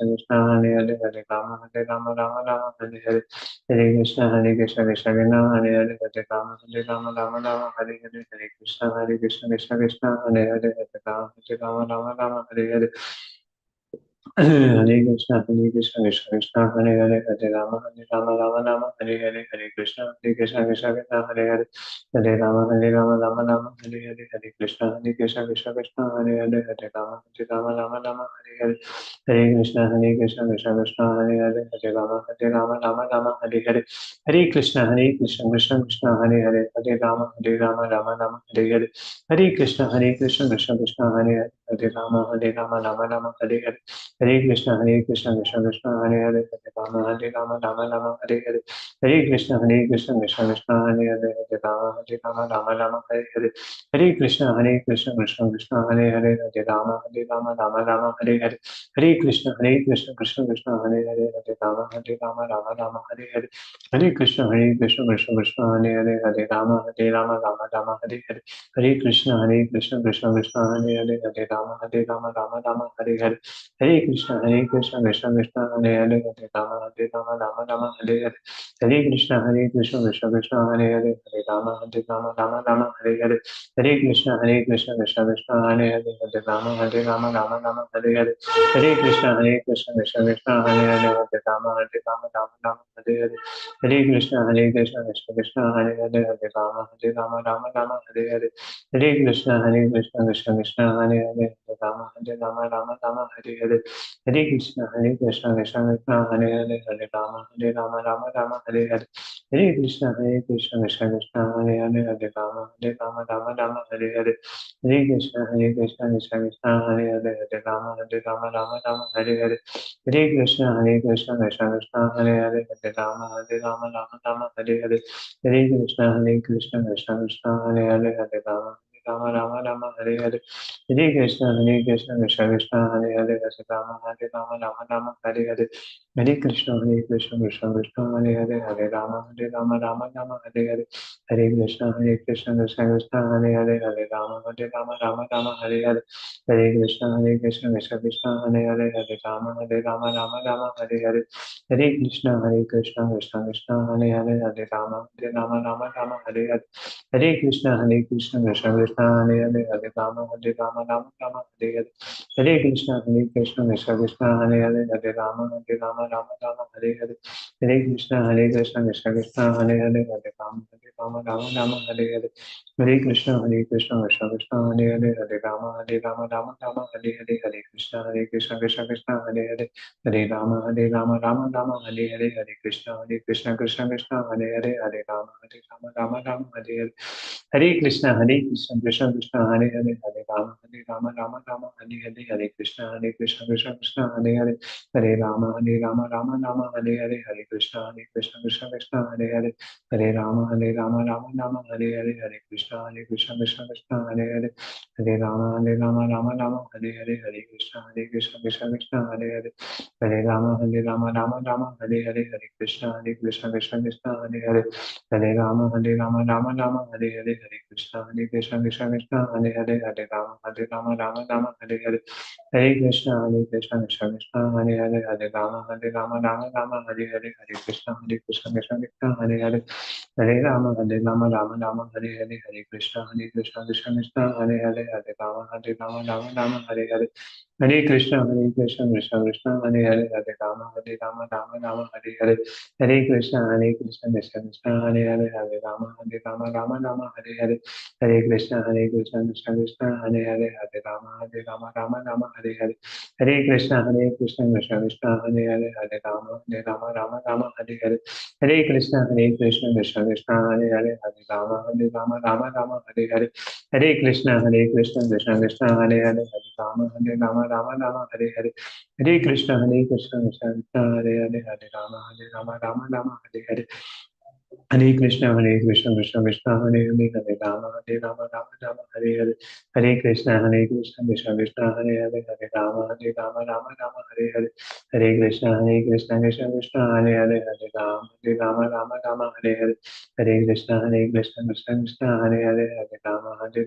Krishna Hare Hare Hare Rama Hare Hare Hare Krishna Krishna Krishna Hare Hare Hare Rama Hare Hare Hare Krishna Krishna Krishna Hare Hare Hare Rama Hare Hare Hare Krishna Krishna Krishna Hare Hare Hare Rama Hare Hare Hare Krishna Krishna Krishna Hare Hare Hare Rama Hare Hare Hare Krishna Krishna Krishna Hare Hare Hare Rama Hare Hare Hare Krishna Krishna Krishna Hare Hare Hare Rama Hare Hare Hare Krishna Krishna Krishna Hare Hare Hare Rama Hare Hare Hare Krishna Krishna Krishna Hare Hare Rama Hare Hare Hare Krishna Krishna Krishna Hare Hare Hare Rama Hare Hare Hare Krishna Krishna Krishna Hare Hare Hare Rama Hare Hare Hare Krishna Krishna Krishna Hare Hare Hare Rama Hare Hare Hare Krishna Krishna Krishna Hare Hare Hare Rama Hare Hare Hare Krishna Krishna Krishna Hare Hare Hare Rama Hare Hare Hare Krishna Krishna Krishna Hare Hare Hare Rama Hare Hare Hare Krishna Krishna Krishna Hare Hare Hare Rama Hare Hare Hare Krishna Krishna Krishna Hare Hare Hare Rama Hare Hare Hare Krishna Krishna Krishna Hare Hare Hare Rama Hare Hare Hare Krishna Krishna Krishna Hare Hare Hare Rama Hare Hare Hare Krishna Krishna Krishna Hare Hare Hare Rama Hare Hare Hare Krishna Krishna Hare Hare Hare Rama Hare Hare Hare Krishna Krishna Krishna Hare Hare Hare Rama Hare Hare Hare Krishna Krishna Krishna Hare Hare Hare Rama Hare Hare Hare Krishna Krishna Krishna Hare Hare Hare Rama Hare Hare Hare Krishna Krishna Krishna Hare Hare Hare Rama Hare Hare Hare Krishna Krishna Krishna Hare Hare Hare Rama Hare Hare Hare Krishna Krishna Krishna Hare Hare Hare Rama Hare Hare Hare Krishna Krishna Krishna Hare Hare Hare Rama Hare Hare Hare Krishna Krishna Krishna Hare Hare Hare Rama Hare Hare Hare Krishna Krishna Krishna Hare Hare Hare Rama Hare Hare Hare Krishna Krishna Krishna Hare Hare Hare Rama Hare Hare Hare Krishna Krishna Krishna Hare Hare Hare Rama Hare Hare Hare Krishna Krishna Krishna Hare Hare Hare Rama Hare Hare Hare Krishna Krishna Krishna Hare Hare Hare Rama Hare Hare Hare Krishna Krishna Krishna Hare Hare Hare Rama Hare Hare Hare Krishna Krishna Krishna Hare Hare Hare Rama Hare Hare Hare Krishna Krishna Krishna Hare Hare Hare Rama Hare Hare Hare Krishna Krishna Krishna Hare Hare Hare Rama Hare Hare Hare Krishna Krishna Krishna Hare Hare Hare Rama Hare Hare Hare Krishna Krishna Krishna Hare Hare Hare Rama Hare Hare Hare Krishna Krishna Krishna Hare Hare Hare Rama Hare Hare Hare Krishna Krishna Hare Hare Hare Rama Hare Hare Hare Krishna Krishna Krishna Hare Hare Hare Rama Hare Rama Hare Hare Hare Krishna Krishna Krishna Krishna Hare Hare Hare Rama Rama Rama Hare Hare Hare Krishna Krishna Krishna Hare Hare Hare Rama Rama Rama Hare Hare Hare Krishna Krishna Krishna Hare Hare Hare Rama Rama Rama Hare Hare Hare Krishna Krishna Krishna Hare Hare Hare Rama Rama Hare Hare Hare Krishna Krishna Krishna Hare Hare Hare Rama Rama Hare Hare Hare Krishna Krishna Krishna Hare Hare Hare Rama Rama Hare Hare Hare Krishna Krishna Krishna Hare Hare Hare Rama Rama Hare Hare Hare Krishna Krishna Krishna Hare Hare Hare Rama Hare Hare Hare Krishna Krishna Krishna Hare Hare Hare Rama Hare Hare Hare Krishna Krishna Krishna Hare Hare Hare Rama Hare Hare Hare Krishna Krishna Krishna Hare Hare Hare Rama Hare Hare Hare Krishna Krishna Krishna Hare Hare Hare Rama Hare Hare Hare Krishna Krishna Krishna Hare Hare Hare Rama Hare Hare Hare Krishna Krishna Krishna Hare Hare Hare Rama Hare Hare Hare Krishna Krishna Krishna Hare Hare Hare Ram Hare Hare Hare Krishna Krishna Krishna Hare Hare Hare Rama Hare Hare Hare Krishna Krishna Krishna Hare Hare Hare Rama Hare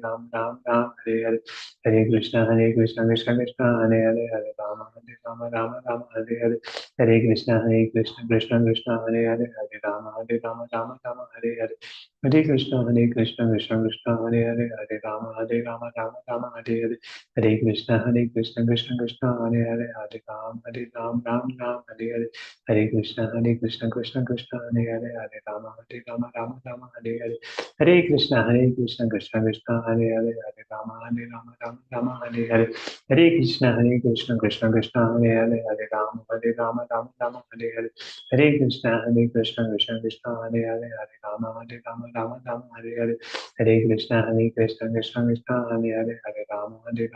Hare Hare Krishna Krishna Krishna Hare Hare Hare Rama Hare Hare Hare Krishna Krishna Krishna Hare Hare Hare Ram Hare Hare Hare Krishna Krishna Krishna Hare Hare Hare Rama Hare Hare Hare Krishna Krishna Krishna Hare Hare Hare Rama Hare Hare Hare Krishna Krishna Krishna Hare Hare Hare Rama Hare Hare Hare Krishna Krishna Krishna Hare Hare Hare Rama Hare Hare Hare Krishna Krishna Krishna Hare Hare Hare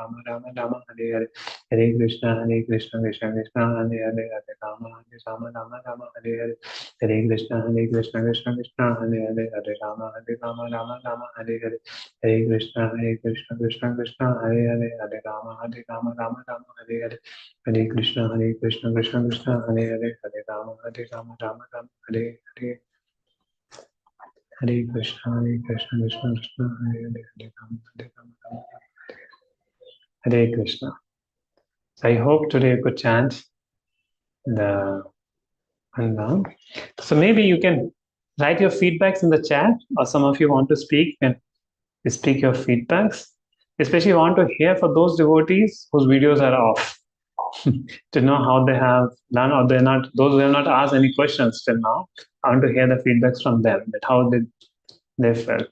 Rama Hare Hare Hare Krishna Krishna Krishna Hare Hare Hare Rama Hare Hare Hare Krishna Krishna Krishna Hare Hare Hare Rama Hare Hare Hare Krishna Krishna Krishna Hare Hare Hare Rama Hare Hare Hare Krishna Krishna Krishna Hare Hare Hare Rama Hare Hare Hare Krishna Krishna Krishna Hare Hare Hare Rama Hare Krishna. I hope today you could chant the Anam. So maybe you can write your feedbacks in the chat, or some of you want to speak and speak your feedbacks. Especially, I want to hear for those devotees whose videos are off to know how they have done, or they're not. Those who have not asked any questions till now, I want to hear the feedbacks from them. That how did they felt.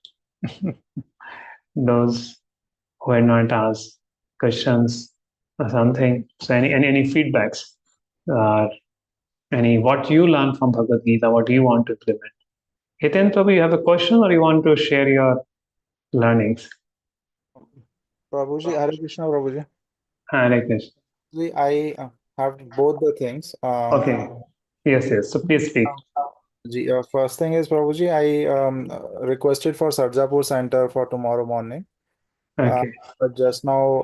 Those who had not asked questions or something. So any feedbacks, any what you learned from Bhagavad Gita, what you want to implement. Hiten Prabhu, you have a question or you want to share your learnings? Prabhuji, Hare Krishna, Prabhuji. Hare Krishna. I have both the things. Okay. Yes. So please speak. First thing is, Prabhuji, I requested for Sarjapur Center for tomorrow morning. Okay. But just now,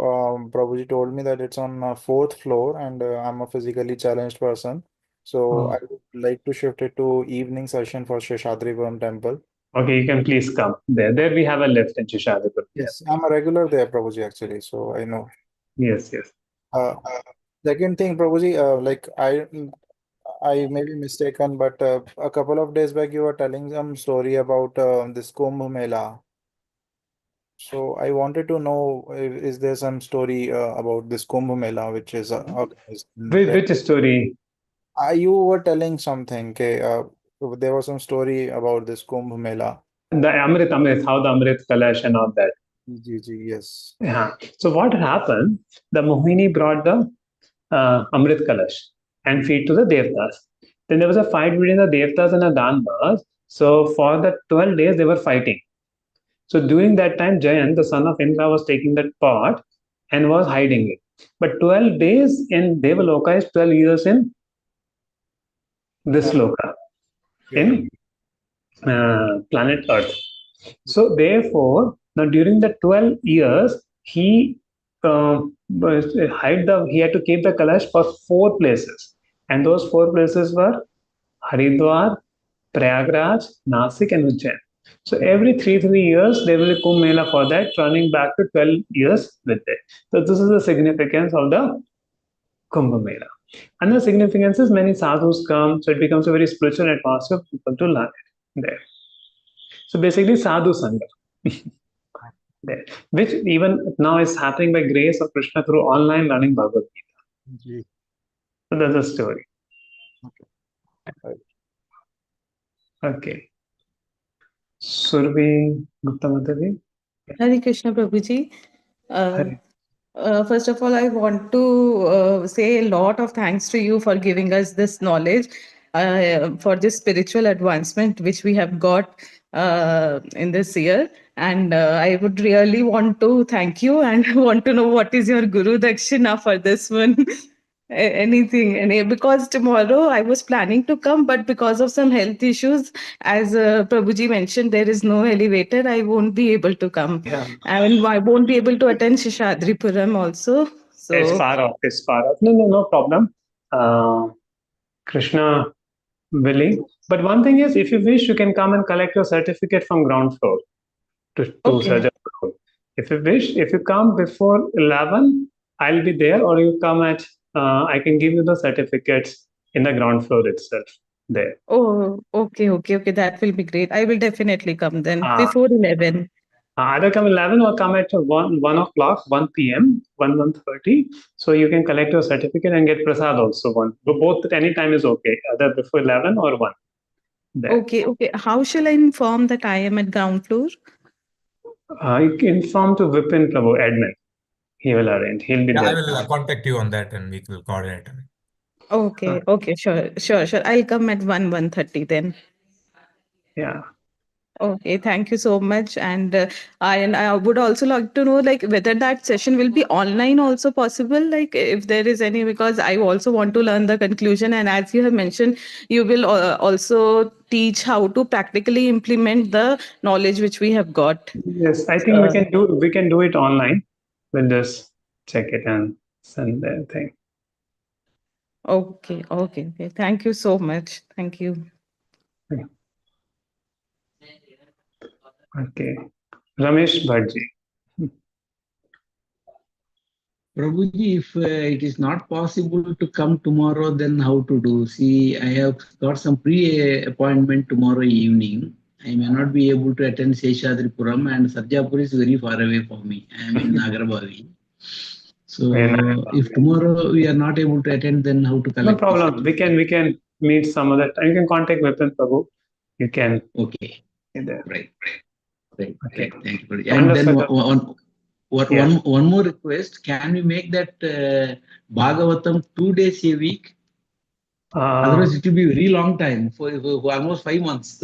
Prabhuji told me that it's on fourth floor, and I'm a physically challenged person. So I would like to shift it to evening session for Sheshadripuram temple. Okay, you can please come. There we have a lift in Sheshadripuram. Yes, I'm a regular there, Prabhuji, actually, so I know. Yes. Second thing, Prabhuji, like I may be mistaken, but a couple of days back you were telling some story about this Kumbh Mela. So I wanted to know, is there some story about this Kumbh Mela which is organized? Which story? You were telling something, okay? There was some story about this Kumbh Mela. The Amrit, how the Amrit Kalash and all that. Yes. Yeah. So what happened? The Mohini brought the Amrit Kalash and feed to the Devtas. Then there was a fight between the Devtas and the Danvas. So for the 12 days they were fighting. So during that time, Jayant, the son of Indra, was taking that pot and was hiding it. But 12 days in Devaloka is 12 years in this loka, in planet Earth. So therefore, now during the 12 years, he he had to keep the Kalash for 4 places. And those 4 places were Haridwar, Prayagraj, Nasik and Ujjain. So every 3 years, there will be Kumbh Mela for that, running back to 12 years with it. So this is the significance of the Kumbh Mela. And the significance is many sadhus come, so it becomes a very spiritual atmosphere for people to learn it there. So basically, sadhu sangha. There, which even now is happening by grace of Krishna through online learning Bhagavad Gita. So that's the story. Okay. Survi Gupta Mataji. Hare Krishna Prabhuji. Hare. First of all, I want to say a lot of thanks to you for giving us this knowledge, for this spiritual advancement which we have got in this year. And I would really want to thank you and want to know what is your Guru Dakshina for this one. Anything, because tomorrow I was planning to come, but because of some health issues, as Prabhuji mentioned, there is no elevator. I won't be able to come. Yeah. And I won't be able to attend Shishadripuram also. So It's far off. It's far off. No problem. Krishna willing. But one thing is, if you wish, you can come and collect your certificate from ground floor to okay, Sajapur. If you wish, if you come before 11, I'll be there, or you come at, I can give you the certificates in the ground floor itself there. oh, okay. That will be great. I will definitely come then Uh, before 11. Either come 11 or come at 1 o'clock, 1 p.m., 1:30. So you can collect your certificate and get prasad also. Both at any time is okay, either before 11 or 1. There. Okay. How shall I inform that I am at ground floor? You can inform to Vipin Prabhu, admin. He will arrange. He'll be Yeah, I there. will contact you on that and we will coordinate. Okay, sure. I'll come at 1:30 then. Yeah. Okay, thank you so much. And I would also like to know, like, whether that session will be online also possible, like if there is any, because I also want to learn the conclusion. And as you have mentioned, you will also teach how to practically implement the knowledge which we have got. Yes, I think we can do it online. We'll just check it and send the thing. Okay. Thank you so much. Thank you. Okay. Ramesh Bhaji. Prabhuji, if it is not possible to come tomorrow, then how to do? See, I have got some pre-appointment tomorrow evening. I may not be able to attend Seshadripuram, and Sarjapur is very far away for me. I am in Nagarbavi. So if tomorrow we are not able to attend, then how to collect? No problem. We can meet some other time. You can contact Vipin Prabhu. You can. Okay. Right. Okay. Thank you. Wonderful. And then one more request. Can we make that Bhagavatam 2 days a week? Otherwise, it will be a very long time for almost 5 months.